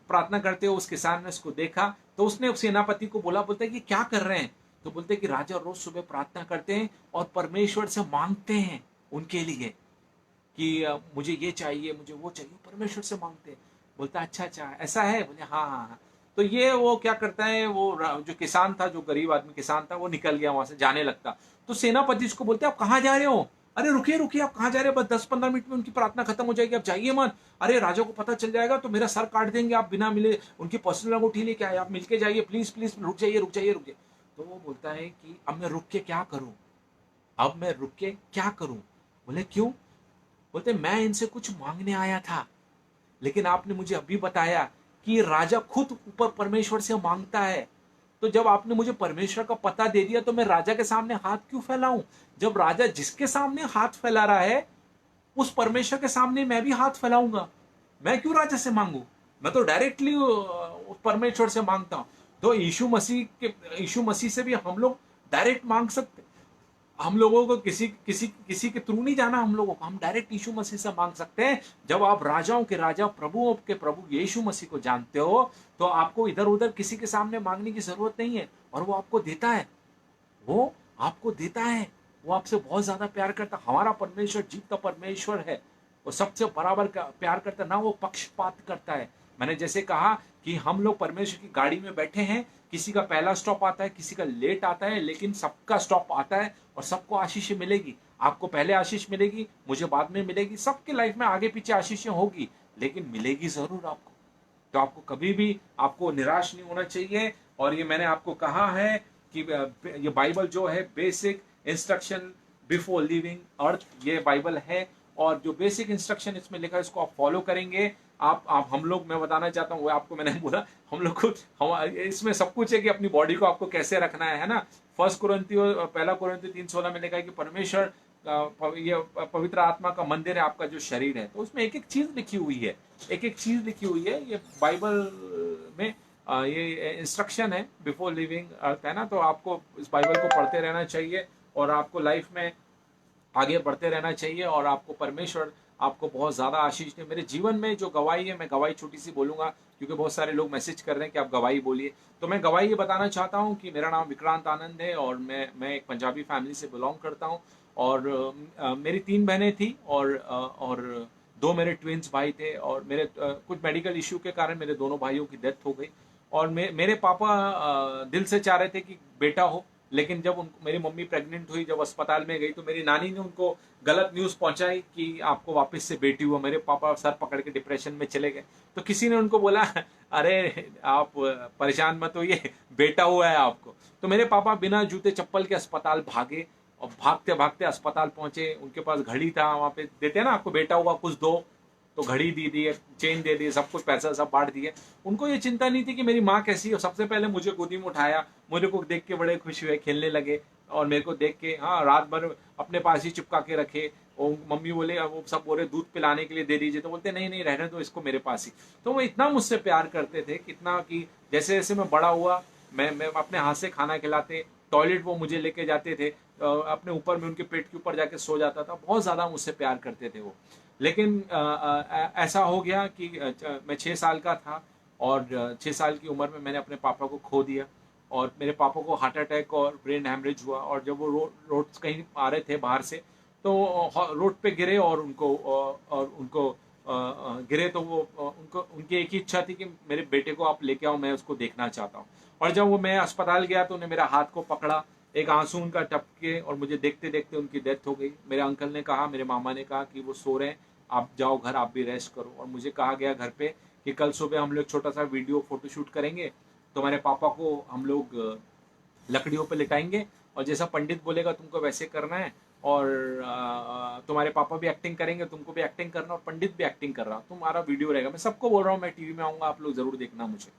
A: प्रार्थना करते हुए उस किसान ने उसको देखा, तो उसने उस सेनापति को बोला, बोलते कि क्या कर रहे हैं। तो बोलते कि राजा रोज सुबह प्रार्थना करते हैं और परमेश्वर से मांगते हैं उनके लिए, कि मुझे ये चाहिए, मुझे वो चाहिए, परमेश्वर से मांगते हैं। बोलता अच्छा अच्छा ऐसा है, बोले हाँ हाँ हाँ। तो ये वो क्या करता है, वो जो किसान था, जो गरीब आदमी किसान था, वो निकल गया वहां से, जाने लगता। तो सेनापति उसको बोलते आप कहाँ जा रहे हो, अरे रुकिए रुकिए, आप कहाँ जा रहे हो, बस 10-15 मिनट में उनकी प्रार्थना खत्म हो जाएगी, आप जाइए मत। अरे राजा को पता चल जाएगा तो मेरा सर काट देंगे, आप बिना मिले उनकी पर्सनल अंगूठी लेके आए, आप मिलके जाइए प्लीज प्लीज, रुक जाइए रुक जाइए रुक जाइए। तो वो बोलता है कि अब मैं रुक के क्या करूं, अब मैं रुक के क्या करूं। बोले क्यों। बोलते मैं इनसे कुछ मांगने आया था, लेकिन आपने मुझे अभी बताया कि राजा खुद ऊपर परमेश्वर से मांगता है। तो जब आपने मुझे परमेश्वर का पता दे दिया तो मैं राजा के सामने हाथ क्यों फैलाऊं। जब राजा जिसके सामने हाथ फैला रहा है उस परमेश्वर के सामने मैं भी हाथ फैलाऊंगा, मैं क्यों राजा से मांगू, मैं तो डायरेक्टली परमेश्वर से मांगता हूं। तो यीशु मसीह से भी हम लोग डायरेक्ट मांग सकते। हम लोगों को किसी किसी किसी के थ्रू नहीं जाना, हम लोगों को हम डायरेक्ट यीशु मसीह से मांग सकते हैं। जब आप राजाओं के राजा प्रभुओं के प्रभु यीशु मसीह को जानते हो तो आपको इधर उधर किसी के सामने मांगने की जरूरत नहीं है, और वो आपको देता है, वो आपको देता है। वो आपसे बहुत ज्यादा प्यार करता। हमारा परमेश्वर जीवता परमेश्वर है, वो सबसे बराबर का प्यार करता है, ना वो पक्षपात करता है। मैंने जैसे कहा कि हम लोग परमेश्वर की गाड़ी में बैठे हैं, किसी का पहला स्टॉप आता है, किसी का लेट आता है, लेकिन सबका स्टॉप आता है और सबको आशीष मिलेगी। आपको पहले आशीष मिलेगी, मुझे बाद में मिलेगी, सबके लाइफ में आगे पीछे आशीष होगी, लेकिन मिलेगी जरूर आपको। तो आपको कभी भी आपको निराश नहीं होना चाहिए। और ये मैंने आपको कहा है कि ये बाइबल जो है बेसिक इंस्ट्रक्शन बिफोर लिविंग अर्थ, ये बाइबल है। और जो बेसिक इंस्ट्रक्शन इसमें लिखा है इसको आप फॉलो करेंगे। आप हम लोग, मैं बताना चाहता हूँ, वो आपको मैंने बोला, हम लोग को हम इसमें सब कुछ है कि अपनी बॉडी को आपको कैसे रखना है ना। फर्स्ट कुरिन्थियों 1 कुरिन्थियों 3:16 में लिखा है कि परमेश्वर ये पवित्र आत्मा का मंदिर है, आपका जो शरीर है। तो उसमें एक एक चीज लिखी हुई है, एक एक चीज लिखी हुई है। ये बाइबल में ये इंस्ट्रक्शन है बिफोर लिविंग अर्थ, है ना। तो आपको इस बाइबल को पढ़ते रहना चाहिए और आपको लाइफ में आगे बढ़ते रहना चाहिए, और आपको परमेश्वर आपको बहुत ज्यादा आशीष दे। मेरे जीवन में जो गवाही है, मैं गवाही छोटी सी बोलूंगा क्योंकि बहुत सारे लोग मैसेज कर रहे हैं कि आप गवाही बोलिए। तो मैं गवाही ये बताना चाहता हूँ कि मेरा नाम विक्रांत आनंद है और मैं एक पंजाबी फैमिली से बिलोंग करता हूँ। और मेरी 3 बहनें थी और 2 मेरे ट्विंस भाई थे। और मेरे कुछ मेडिकल इश्यू के कारण मेरे दोनों भाइयों की डेथ हो गई। और मेरे पापा दिल से चाह रहे थे कि बेटा हो, लेकिन जब मेरी मम्मी प्रेग्नेंट हुई, जब अस्पताल में गई, तो मेरी नानी ने उनको गलत न्यूज़ पहुंचाई कि आपको वापस से बेटी हुआ। मेरे पापा सर पकड़ के डिप्रेशन में चले गए। तो किसी ने उनको बोला, अरे आप परेशान मत होइए, बेटा हुआ है आपको। तो मेरे पापा बिना जूते चप्पल के अस्पताल भागे, और भागते भागते अस्पताल पहुंचे। उनके पास घड़ी था, वहां पे देते हैं ना आपको, बेटा हुआ कुछ दो, तो घड़ी दी दी, चेन दे दी, सब कुछ पैसा सब बांट दिए। उनको ये चिंता नहीं थी कि मेरी माँ कैसी है। सबसे पहले मुझे गोदी में उठाया, मुझे को देख के बड़े खुश हुए, खेलने लगे और मेरे को देख के हाँ रात भर अपने पास ही चिपका के रखे। और मम्मी बोले, वो सब बोले दूध पिलाने के लिए दे दीजिए, तो बोलते नहीं नहीं रहने दो इसको मेरे पास ही। तो वो इतना मुझसे प्यार करते थे, कितना कि जैसे जैसे मैं बड़ा हुआ, मैं अपने हाथ से खाना खिलाते, टॉयलेट वो मुझे लेके जाते थे, अपने ऊपर में उनके पेट के ऊपर जाके सो जाता था। बहुत ज़्यादा मुझसे प्यार करते थे वो। लेकिन ऐसा हो गया कि मैं 6 साल का था और 6 साल की उम्र में मैंने अपने पापा को खो दिया। और मेरे पापा को हार्ट अटैक और ब्रेन हैमरेज हुआ। और जब वो रोड कहीं आ रहे थे बाहर से, तो रोड पे गिरे और उनको गिरे। तो वो उनको उनकी एक ही इच्छा थी कि मेरे बेटे को आप लेके आओ, मैं उसको देखना चाहता हूँ। और जब वो मैं अस्पताल गया तो उन्हें मेरा हाथ को पकड़ा, एक आंसू उनका टपके, और मुझे देखते देखते उनकी डेथ हो गई। मेरे अंकल ने कहा, मेरे मामा ने कहा कि वो सो रहे हैं, आप जाओ घर, आप भी रेस्ट करो। और मुझे कहा गया घर पे कि कल सुबह हम लोग छोटा सा वीडियो फोटोशूट करेंगे। तो मेरे पापा को हम लोग लकड़ियों पे लिटाएंगे और जैसा पंडित बोलेगा तुमको वैसे करना है। और तुम्हारे पापा भी एक्टिंग करेंगे, तुमको भी एक्टिंग करना, और पंडित भी एक्टिंग कर रहा, तुम्हारा वीडियो रहेगा। मैं सबको बोल रहा हूँ, मैं टीवी में आऊँगा, आप लोग जरूर देखना मुझे।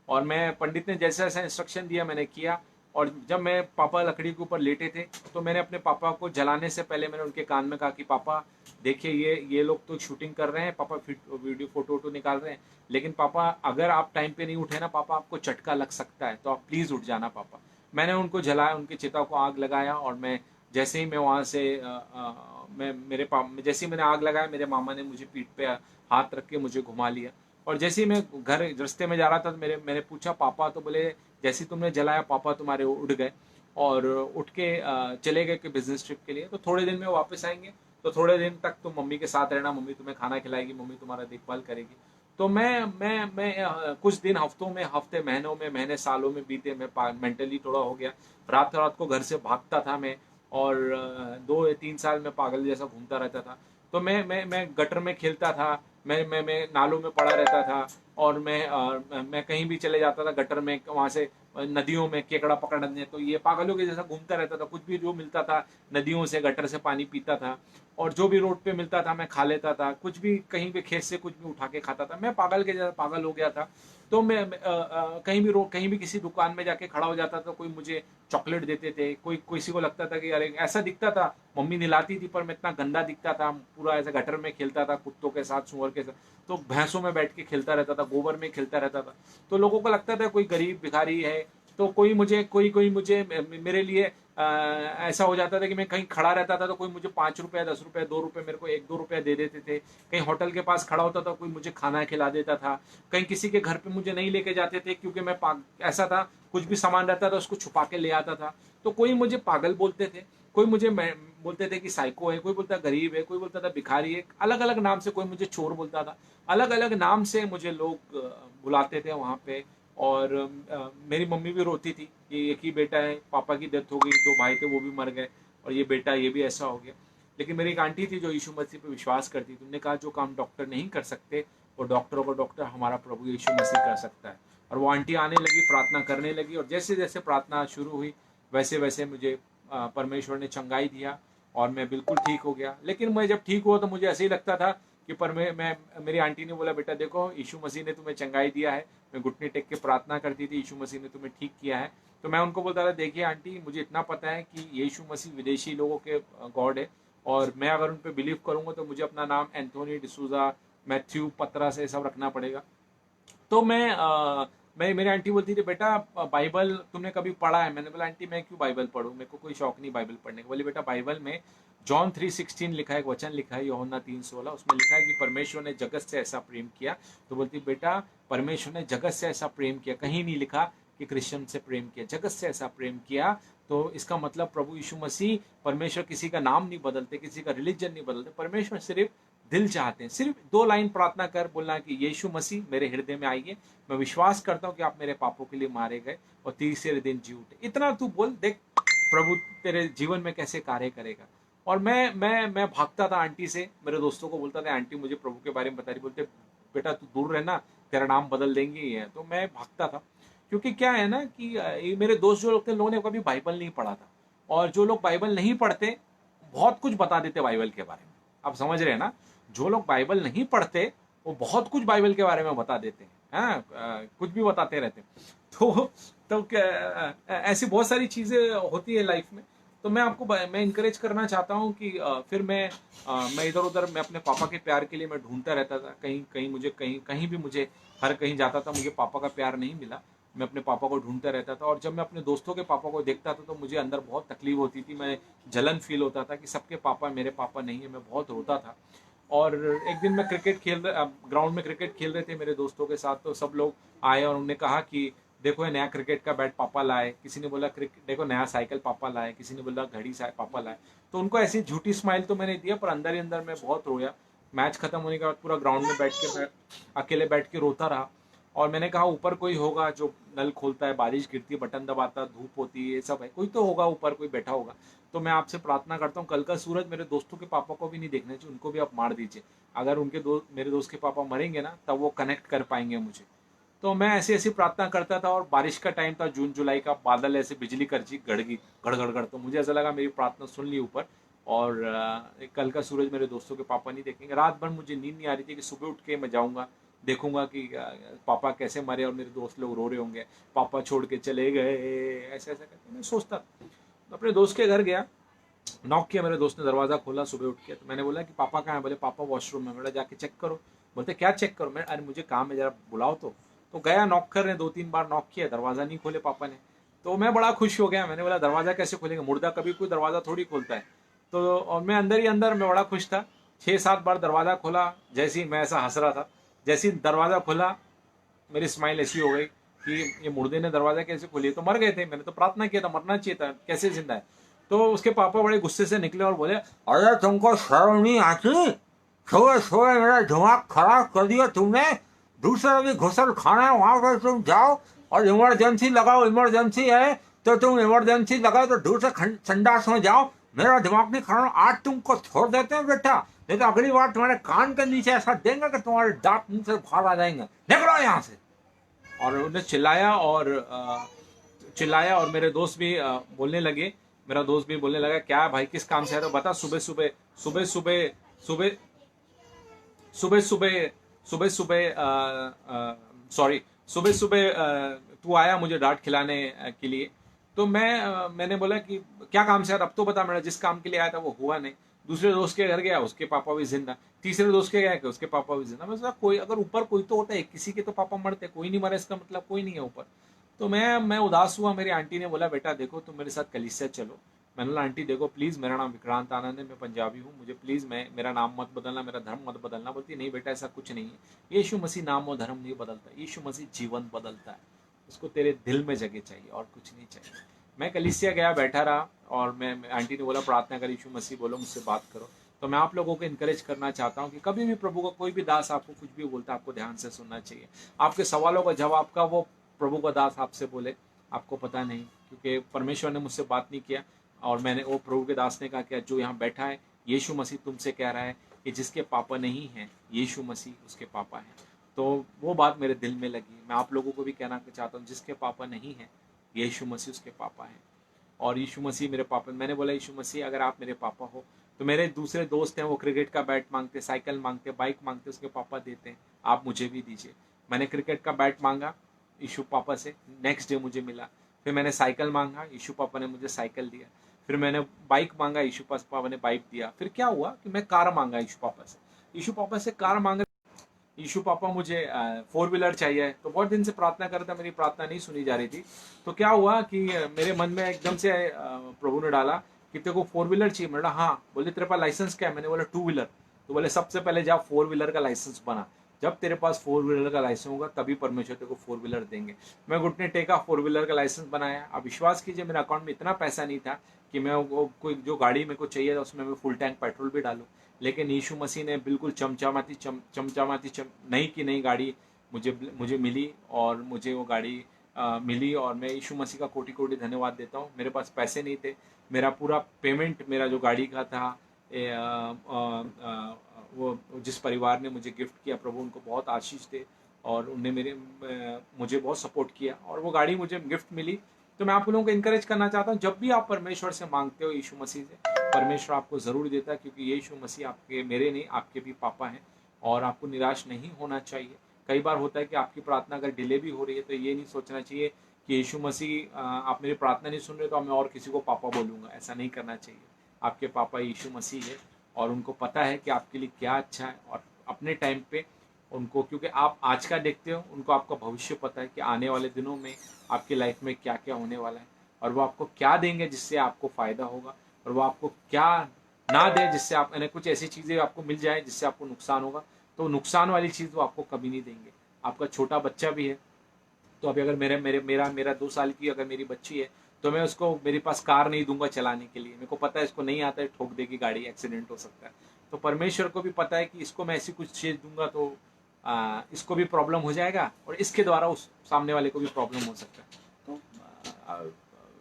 A: और मैं पंडित ने जैसा जैसा इंस्ट्रक्शन दिया मैंने किया। और जब मैं पापा लकड़ी के ऊपर लेटे थे तो मैंने अपने पापा को जलाने से पहले मैंने उनके कान में कहा कि पापा देखिए ये लोग तो शूटिंग कर रहे हैं, पापा वीडियो फोटो वोटो निकाल रहे हैं, लेकिन पापा अगर आप टाइम पे नहीं उठे ना पापा आपको चटका लग सकता है, तो आप प्लीज़ उठ जाना पापा। मैंने उनको जलाया, उनकी चिता को आग लगाया, और मैं जैसे ही मैं वहाँ से मैं मेरे पापा जैसे ही मैंने आग लगाया मेरे मामा ने मुझे पीठ पे हाथ रख के मुझे घुमा लिया। और जैसे ही मैं घर रास्ते में जा रहा था तो मैंने पूछा पापा, तो बोले जैसे ही तुमने जलाया पापा तुम्हारे उठ गए और उठ के चले गए कि बिजनेस ट्रिप के लिए, तो थोड़े दिन में वापस आएंगे, तो थोड़े दिन तक तुम मम्मी के साथ रहना, मम्मी तुम्हें खाना खिलाएगी, मम्मी तुम्हारा देखभाल करेगी। तो मैं कुछ दिन हफ्तों में, हफ्ते महीनों में, महीने सालों में बीते, मैं मेंटली थोड़ा हो गया। रात रात को घर से भागता था मैं, और 2 या 3 साल में पागल जैसा घूमता रहता था। तो मैं गटर में खेलता था, मैं नालों में पड़ा रहता था, और मैं कहीं भी चले जाता था गटर में, वहाँ से नदियों में केकड़ा पकड़ने, तो ये पागलों के जैसा घूमता रहता था, कुछ भी जो मिलता था नदियों से गटर से पानी पीता था, और जो भी रोड पे मिलता था मैं खा लेता था, कुछ भी कहीं भी खेत से कुछ भी उठा के खाता था, मैं पागल के जैसा पागल हो गया था। तो मैं कहीं भी किसी दुकान में जाके खड़ा हो जाता था, कोई मुझे चॉकलेट देते थे, कोई किसी को लगता था कि अरे ऐसा दिखता था, मम्मी निलाती थी पर मैं इतना गंदा दिखता था, पूरा ऐसा गटर में खेलता था कुत्तों के साथ, सुअर के साथ, तो भैंसों में बैठ के खेलता रहता था, गोबर में खेलता रहता था। तो लोगों को लगता था कोई गरीब भिखारी है, तो कोई मुझे मेरे लिए ऐसा हो जाता था कि मैं कहीं खड़ा रहता था तो कोई मुझे 5 रुपया, 10 रुपया, 2 रुपये, मेरे को 1-2 रुपया दे देते थे। कहीं होटल के पास खड़ा होता था कोई मुझे खाना खिला देता था। कहीं किसी के घर पे मुझे नहीं लेके जाते थे क्योंकि मैं ऐसा था, कुछ भी सामान रहता था उसको छुपा के ले आता था। तो कोई मुझे पागल बोलते थे, कोई मुझे बोलते थे कि साइको है, कोई बोलता गरीब है, कोई बोलता था भिखारी है, अलग अलग नाम से, कोई मुझे चोर बोलता था, अलग अलग नाम से मुझे लोग बुलाते थे वहाँ पे। और मेरी मम्मी भी रोती थी कि एक ही बेटा है, पापा की डेथ हो गई, 2 भाई थे वो भी मर गए, और ये बेटा ये भी ऐसा हो गया। लेकिन मेरी एक आंटी थी जो यीशु मसीह पे विश्वास करती थी, उन्होंने कहा जो काम डॉक्टर नहीं कर सकते वो डॉक्टरों का डॉक्टर हमारा प्रभु यीशु मसीह कर सकता है। और वो आंटी आने लगी, प्रार्थना करने लगी, और जैसे जैसे प्रार्थना शुरू हुई वैसे वैसे मुझे परमेश्वर ने चंगाई दिया, और मैं बिल्कुल ठीक हो गया। लेकिन मैं जब ठीक हुआ तो मुझे ऐसे ही लगता था कि मेरी आंटी ने बोला बेटा देखो यीशु मसीह ने तुम्हें चंगाई दिया है, मैं घुटने टेक के प्रार्थना करती थी, यीशु मसीह ने तुम्हें ठीक किया है। तो मैं उनको बोलता था देखिए आंटी मुझे इतना पता है कि यीशु मसीह विदेशी लोगों के गॉड है, और मैं अगर उन पर बिलीव करूंगा तो मुझे अपना नाम एंथोनी डिसूजा, मैथ्यू, पतरा से सब रखना पड़ेगा। तो मैं मेरी आंटी बोलती थी बेटा बाइबल तुमने कभी पढ़ा है? मैंने बोला आंटी मैं क्यों बाइबल पढ़ूं, मेरे को कोई शौक नहीं बाइबल पढ़ने का। बोली बेटा बाइबल में जॉन 3:16 लिखा है, एक वचन लिखा है, यूहन्ना 3:16, उसमें लिखा है कि परमेश्वर ने जगत से ऐसा प्रेम किया। तो बोलती बेटा परमेश्वर ने जगत से ऐसा प्रेम किया, कहीं नहीं लिखा कि क्रिश्चियन से प्रेम किया, जगत से ऐसा प्रेम किया। तो इसका मतलब प्रभु यीशु मसीह, परमेश्वर किसी का नाम नहीं बदलते, किसी का रिलीजन नहीं बदलते, परमेश्वर सिर्फ दिल चाहते हैं। सिर्फ 2 लाइन प्रार्थना कर बोलना कि यीशु मसीह मेरे हृदय में आइए, मैं विश्वास करता हूँ कि आप मेरे पापों के लिए मारे गए और तीसरे दिन जी उठे। इतना तू बोल देख प्रभु तेरे जीवन में कैसे कार्य करेगा। और मैं भागता था आंटी से, मेरे दोस्तों को बोलता था आंटी मुझे प्रभु के बारे में बता रही, बोलते बेटा तू दूर रहना, तेरा नाम बदल देंगे ये। तो मैं भागता था, क्योंकि क्या है ना कि ये मेरे दोस्त जो लोग थे, लोगों ने कभी बाइबल नहीं पढ़ा था, और जो लोग बाइबल नहीं पढ़ते बहुत कुछ बता देते बाइबल के बारे में। आप समझ रहे हैं ना, जो लोग बाइबल नहीं पढ़ते वो बहुत कुछ बाइबल के बारे में बता देते हैं, हाँ, कुछ भी बताते रहते हैं। तो ऐसी बहुत सारी चीजें होती है लाइफ में। तो मैं इंकरेज करना चाहता हूँ कि फिर मैं इधर उधर, मैं अपने पापा के प्यार के लिए मैं ढूंढता रहता था, कहीं कहीं मुझे कहीं कहीं भी मुझे, हर कहीं जाता था मुझे पापा का प्यार नहीं मिला, मैं अपने पापा को ढूंढता रहता था। और जब मैं अपने दोस्तों के पापा को देखता था तो मुझे अंदर बहुत तकलीफ होती थी, मैं जलन फील होता था कि सबके पापा मेरे पापा नहीं है, मैं बहुत रोता था। और एक दिन मैं ग्राउंड में क्रिकेट खेल रहे थे मेरे दोस्तों के साथ, तो सब लोग आए और उन्होंने कहा कि देखो ये नया क्रिकेट का बैट पापा लाए, किसी ने बोला देखो नया साइकिल पापा लाए, किसी ने बोला घड़ी पापा लाए। तो उनको ऐसी झूठी स्माइल तो मैंने दिया, पर अंदर ही अंदर मैं बहुत रोया। मैच खत्म होने के बाद पूरा ग्राउंड में बैठ के मैं अकेले बैठ के रोता रहा। और मैंने कहा ऊपर कोई होगा जो नल खोलता है, बारिश गिरती है, बटन दबाता, धूप होती है, ये सब है, कोई तो होगा ऊपर, कोई बैठा होगा। तो मैं आपसे प्रार्थना करता हूँ कल का सूरज मेरे दोस्तों के पापा को भी नहीं देखना चाहिए, उनको भी आप मार दीजिए। अगर मेरे दोस्त के पापा मरेंगे ना तब वो कनेक्ट कर पाएंगे मुझे। तो मैं ऐसी ऐसी प्रार्थना करता था, और बारिश का टाइम था, जून जुलाई का, बादल ऐसे बिजली करची गड़गी गड़ गड़ गड़, तो मुझे ऐसा लगा मेरी प्रार्थना सुन ली ऊपर। और कल का सूरज मेरे दोस्तों के पापा नहीं देखेंगे। रात भर मुझे नींद नहीं आ रही थी कि सुबह उठ के मैं जाऊँगा देखूंगा कि पापा कैसे मरे और मेरे दोस्त लोग रो रहे होंगे, पापा छोड़ के चले गए, ऐसा ऐसा करके मैं सोचता था। तो अपने दोस्त के घर गया, नॉक किया, मेरे दोस्त ने दरवाज़ा खोला सुबह उठ के। तो मैंने बोला कि पापा कहाँ है? बोले पापा वॉशरूम में। बोला जाके चेक करो। बोलते क्या चेक करो? मैं अरे मुझे काम है, जरा बुलाओ। तो गया, नॉक कर रहे, 2-3 बार नॉक किया, दरवाज़ा नहीं खोले पापा ने। तो मैं बड़ा खुश हो गया, मैंने बोला दरवाज़ा कैसे खोलेंगे, मुर्दा कभी कोई दरवाज़ा थोड़ी खोलता है। तो और मैं अंदर ही अंदर मैं बड़ा खुश था। 6-7 बार दरवाज़ा खोला, जैसे ही मैं ऐसा हंस रहा था, जैसे ही दरवाज़ा खोला मेरी स्माइल ऐसी हो गई कि ये मुर्दे ने दरवाजा कैसे खोली, तो मर गए थे, मैंने तो प्रार्थना किया था, मरना चाहिए था, कैसे जिंदा है। तो उसके पापा बड़े गुस्से से निकले और बोले अरे तुमको शर्म नहीं आती, सोए सोए मेरा दिमाग खराब कर दिया तुमने, दूसरा भी घुसल खाना है वहां पर तुम जाओ और इमरजेंसी लगाओ, इमरजेंसी है तो तुम इमरजेंसी लगाओ, तो दूसरे संडास में जाओ, मेरा दिमाग नहीं खाना, आज तुमको छोड़ देते हैं बेटा, नहीं तो अगली बार तुम्हारे कान के नीचे ऐसा देंगे कि तुम्हारे दांत मुंह से बाहर आ जाएंगे, निकलो यहाँ से। और उन्हें चिल्लाया और मेरे दोस्त भी बोलने लगे, मेरा दोस्त भी बोलने लगा क्या भाई किस काम से आया, तो बता, सुबह सुबह सुबह सुबह सुबह सुबह सुबह सुबह सुबह सॉरी सुबह सुबह तू आया मुझे डांट खिलाने के लिए। तो मैंने बोला कि क्या काम से यार, अब तो बता, मेरा जिस काम के लिए आया था वो हुआ नहीं। दूसरे दोस्त के घर गया, उसके पापा भी जिंदा। तीसरे दोस्त के गया कि उसके पापा भी जिंदा। मैं सोचा कोई अगर ऊपर कोई तो होता है, किसी के तो पापा मरते, कोई नहीं मरा इसका मतलब कोई नहीं है ऊपर। तो मैं उदास हुआ। मेरी आंटी ने बोला बेटा देखो तुम मेरे साथ कलीसिया चलो। मैंने बोला आंटी देखो प्लीज, मेरा नाम विक्रांत आनंद है, मैं पंजाबी हूँ, मुझे प्लीज मेरा नाम मत बदलना, मेरा धर्म मत बदलना। बोलती नहीं बेटा ऐसा कुछ नहीं है, यीशु मसीह नाम और धर्म नहीं बदलता, यीशु मसीह जीवन बदलता है, उसको तेरे दिल में जगह चाहिए और कुछ नहीं चाहिए। मैं कलीसिया गया, बैठा रहा और मैं आंटी ने बोला प्रार्थना कर, यीशु मसीह बोलो, मुझसे बात करो। तो मैं आप लोगों को इनकरेज करना चाहता हूँ कि कभी भी प्रभु का कोई भी दास आपको कुछ भी बोलता है, आपको ध्यान से सुनना चाहिए। आपके सवालों का जवाब का वो प्रभु का दास आपसे बोले, आपको पता नहीं, क्योंकि परमेश्वर ने मुझसे बात नहीं किया। और मैंने वो प्रभु के दास ने कहा कि जो यहाँ बैठा है यीशु मसीह तुमसे कह रहा है कि जिसके पापा नहीं हैं यीशु मसीह उसके पापा हैं। तो वो बात मेरे दिल में लगी। मैं आप लोगों को भी कहना चाहता हूँ, जिसके पापा नहीं हैं यीशु मसीह उसके पापा हैं और यीशु मसीह मेरे पापा। मैंने बोला यीशु मसीह अगर आप मेरे पापा हो तो मेरे दूसरे दोस्त हैं वो क्रिकेट का बैट मांगते, साइकिल मांगते, बाइक मांगते, उसके पापा देते हैं, आप मुझे भी दीजिए। मैंने क्रिकेट का बैट मांगा यीशु पापा से, नेक्स्ट डे मुझे मिला। फिर मैंने साइकिल मांगा, यीशु पापा ने मुझे साइकिल दिया। फिर मैंने बाइक मांगा, यीशु पापा ने बाइक दिया। फिर क्या हुआ कि मैं कार मांगा यीशु पापा से, यीशु पापा से कार मांग, यीशु पापा मुझे 4 व्हीलर चाहिए। तो बहुत दिन से प्रार्थना कर रहा था, मेरी प्रार्थना नहीं सुनी जा रही थी। तो क्या हुआ कि मेरे मन में एकदम से प्रभु ने डाला कि तेरे को 4 व्हीलर चाहिए। मैंने हाँ। बोले तेरे पास लाइसेंस क्या है? मैंने बोला 2 व्हीलर। तो बोले सबसे पहले जा 4 व्हीलर का लाइसेंस बना, जब तेरे पास 4 व्हीलर का लाइसेंस होगा तभी परमेश्वर तेरे को 4 व्हीलर देंगे। मैं घुटने टेका, 4 व्हीलर का लाइसेंस बनाया। अब विश्वास कीजिए मेरे अकाउंट में इतना पैसा नहीं था कि मैं वो कोई जो गाड़ी मेरे को चाहिए था उसमें मैं फुल टैंक पेट्रोल भी डालूं। लेकिन यीशु मसीह ने बिल्कुल चमचामाती नई की नई गाड़ी मुझे मुझे मिली और मुझे वो गाड़ी मिली। और मैं यीशु मसीह का कोटि कोटि धन्यवाद देता हूँ। मेरे पास पैसे नहीं थे, मेरा पूरा पेमेंट मेरा जो गाड़ी का था वो जिस परिवार ने मुझे गिफ्ट किया, प्रभु उनको बहुत आशीष दे और उनने मुझे बहुत सपोर्ट किया और वो गाड़ी मुझे गिफ्ट मिली। तो मैं आप लोगों को इनकरेज करना चाहता हूँ, जब भी आप परमेश्वर से मांगते हो यीशु मसीह से, परमेश्वर आपको ज़रूर देता है, क्योंकि यीशु मसीह आपके, मेरे नहीं, आपके भी पापा हैं। और आपको निराश नहीं होना चाहिए। कई बार होता है कि आपकी प्रार्थना अगर डिले भी हो रही है तो ये नहीं सोचना चाहिए कि यीशु मसीह आप मेरी प्रार्थना नहीं सुन रहे तो मैं और किसी को पापा बोलूँगा, ऐसा नहीं करना चाहिए। आपके पापा यीशु मसीह है और उनको पता है कि आपके लिए क्या अच्छा है, और अपने टाइम पे उनको, क्योंकि आप आज का देखते हो, उनको आपका भविष्य पता है कि आने वाले दिनों में आपकी लाइफ में क्या क्या होने वाला है, और वो आपको क्या देंगे जिससे आपको फ़ायदा होगा, और वो आपको क्या ना दे जिससे आप, यानी कुछ ऐसी चीज़ें आपको मिल जाए जिससे आपको नुकसान होगा, तो नुकसान वाली चीज़ वो आपको कभी नहीं देंगे। आपका छोटा बच्चा भी है, तो अभी अगर मेरा 2 साल की अगर मेरी बच्ची है तो मैं उसको, मेरे पास कार नहीं दूंगा चलाने के लिए, मेरे को पता है इसको नहीं आता है, ठोक देगी गाड़ी, एक्सीडेंट हो सकता है। तो परमेश्वर को भी पता है कि इसको मैं ऐसी कुछ चीज़ दूंगा तो इसको भी प्रॉब्लम हो जाएगा और इसके द्वारा उस सामने वाले को भी प्रॉब्लम हो सकता है। तो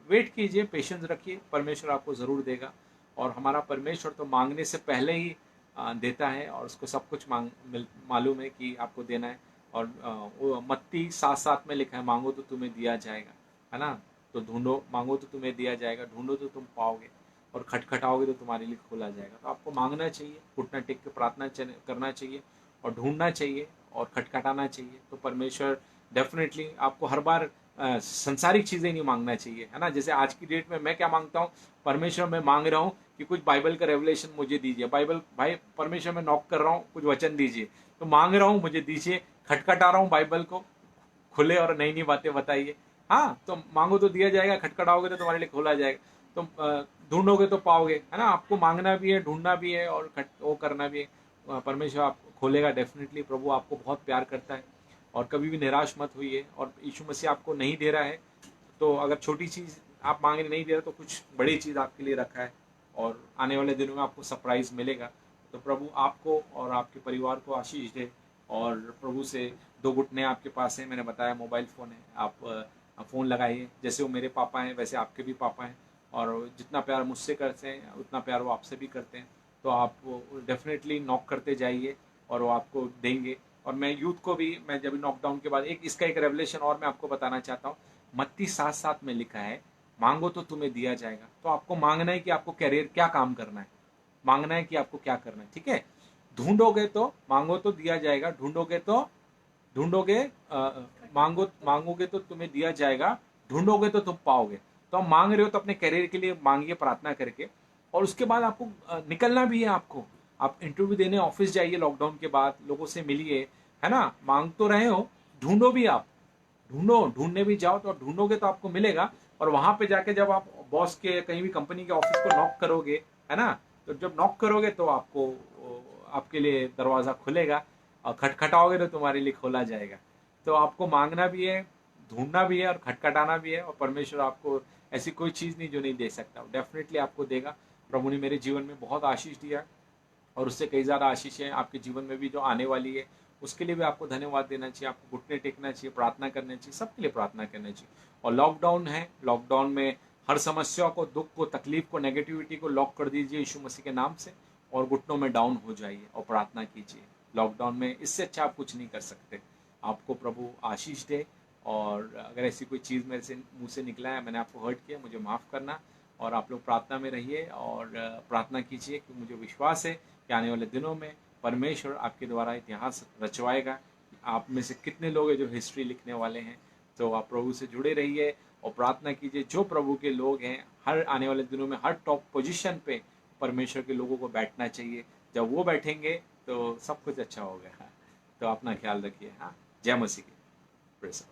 A: वेट कीजिए, पेशेंस रखिए, परमेश्वर आपको ज़रूर देगा। और हमारा परमेश्वर तो मांगने से पहले ही देता है और उसको सब कुछ मालूम है कि आपको देना है। और वो मत्ती 7:7 में लिखा है, मांगो तो तुम्हें दिया जाएगा, है ना। तो ढूंढो, मांगो तो तुम्हें दिया जाएगा, ढूंढो तो तुम पाओगे, और खटखटाओगे तो तुम्हारे लिए खोला जाएगा। तो आपको मांगना चाहिए, घुटना टेक के प्रार्थना करना चाहिए और ढूंढना चाहिए और खटखटाना चाहिए। तो परमेश्वर डेफिनेटली आपको हर बार संसारिक चीज़ें नहीं मांगना चाहिए, है ना। जैसे आज की डेट में मैं क्या मांगता हूँ, परमेश्वर मैं मांग रहा हूँ कि कुछ बाइबल का रेवलेशन मुझे दीजिए, बाइबल भाई परमेश्वर मैं नॉक कर रहा हूँ, कुछ वचन दीजिए। तो मांग रहा हूँ, मुझे दीजिए, खटखटा रहा हूँ बाइबल को, खुले और नई नई बातें बताइए। हाँ, तो मांगो तो दिया जाएगा, खटखटाओगे तो तुम्हारे लिए खोला जाएगा। तो ढूंढोगे तो पाओगे, है ना। आपको मांगना भी है, ढूंढना भी है, और वो करना भी है। परमेश्वर आपको खोलेगा डेफिनेटली। प्रभु आपको बहुत प्यार करता है, और कभी भी निराश मत होइए। और यीशु मसीह आपको नहीं दे रहा है, तो अगर छोटी चीज़ आप मांगने नहीं दे रहे, तो कुछ बड़ी चीज़ आपके लिए रखा है, और आने वाले दिनों में आपको सरप्राइज मिलेगा। तो प्रभु आपको और आपके परिवार को आशीष दे। और प्रभु से 2 घुटने आपके पास हैं, मैंने बताया मोबाइल फ़ोन है, आप फ़ोन लगाइए। जैसे वो मेरे पापा हैं, वैसे आपके भी पापा हैं, और जितना प्यार मुझसे करते हैं उतना प्यार वो आपसे भी करते हैं। तो आप डेफिनेटली नॉक करते जाइए, और वो आपको देंगे। और मैं यूथ को भी, मैं जब नॉकडाउन के बाद इसका एक रेवलेशन और मैं आपको बताना चाहता हूँ। मत्ती 7:7 में लिखा है, मांगो तो तुम्हें दिया जाएगा। तो आपको मांगना है कि आपको कैरियर क्या काम करना है, मांगना है कि आपको क्या करना है, ठीक है। ढूंढोगे तो, मांगो तो दिया जाएगा, ढूंढोगे तो ढूंढोगे, मांगोगे तो तुम्हें दिया जाएगा, ढूंढोगे तो तुम पाओगे। तो आप मांग रहे हो तो अपने करियर के लिए मांगिए प्रार्थना करके। और उसके बाद आपको निकलना भी है। आपको, आप इंटरव्यू देने ऑफिस जाइए लॉकडाउन के बाद, लोगों से मिलिए, है ना। मांग तो रहे हो, ढूंढो भी आप, ढूंढने भी जाओ, तो ढूंढोगे तो आपको मिलेगा। और वहां पे जाके जब आप बॉस के, कहीं भी कंपनी के ऑफिस को नॉक करोगे, है ना, तो जब नॉक करोगे तो आपको, आपके लिए दरवाजा खुलेगा, और खटखटाओगे तो तुम्हारे लिए खोला जाएगा। तो आपको मांगना भी है, ढूंढना भी है, और खटखटाना भी है। और परमेश्वर आपको ऐसी कोई चीज़ नहीं जो नहीं दे सकता, डेफिनेटली आपको देगा। प्रभु ने मेरे जीवन में बहुत आशीष दिया, और उससे कई ज़्यादा आशीषें आपके जीवन में भी जो आने वाली है, उसके लिए भी आपको धन्यवाद देना चाहिए। आपको घुटने टेकना चाहिए, प्रार्थना करनी चाहिए, सबके लिए प्रार्थना करनी चाहिए। और लॉकडाउन है, लॉकडाउन में हर समस्या को, दुख को, तकलीफ को, नेगेटिविटी को लॉक कर दीजिए यीशु मसीह के नाम से, और घुटनों में डाउन हो जाइए और प्रार्थना कीजिए। लॉकडाउन में इससे अच्छा आप कुछ नहीं कर सकते। आपको प्रभु आशीष दे। और अगर ऐसी कोई चीज़ मेरे से मुँह से निकला है, मैंने आपको हर्ट किया, मुझे माफ़ करना। और आप लोग प्रार्थना में रहिए, और प्रार्थना कीजिए, कि मुझे विश्वास है कि आने वाले दिनों में परमेश्वर आपके द्वारा इतिहास रचवाएगा। आप में से कितने लोग हैं जो हिस्ट्री लिखने वाले हैं। तो आप प्रभु से जुड़े रहिए और प्रार्थना कीजिए। जो प्रभु के लोग हैं, हर आने वाले दिनों में हर टॉप पोजीशन पे परमेश्वर के लोगों को बैठना चाहिए। जब वो बैठेंगे तो सब कुछ अच्छा होगा। तो अपना ख्याल रखिए। हाँ, जय मसीह की। प्रेस।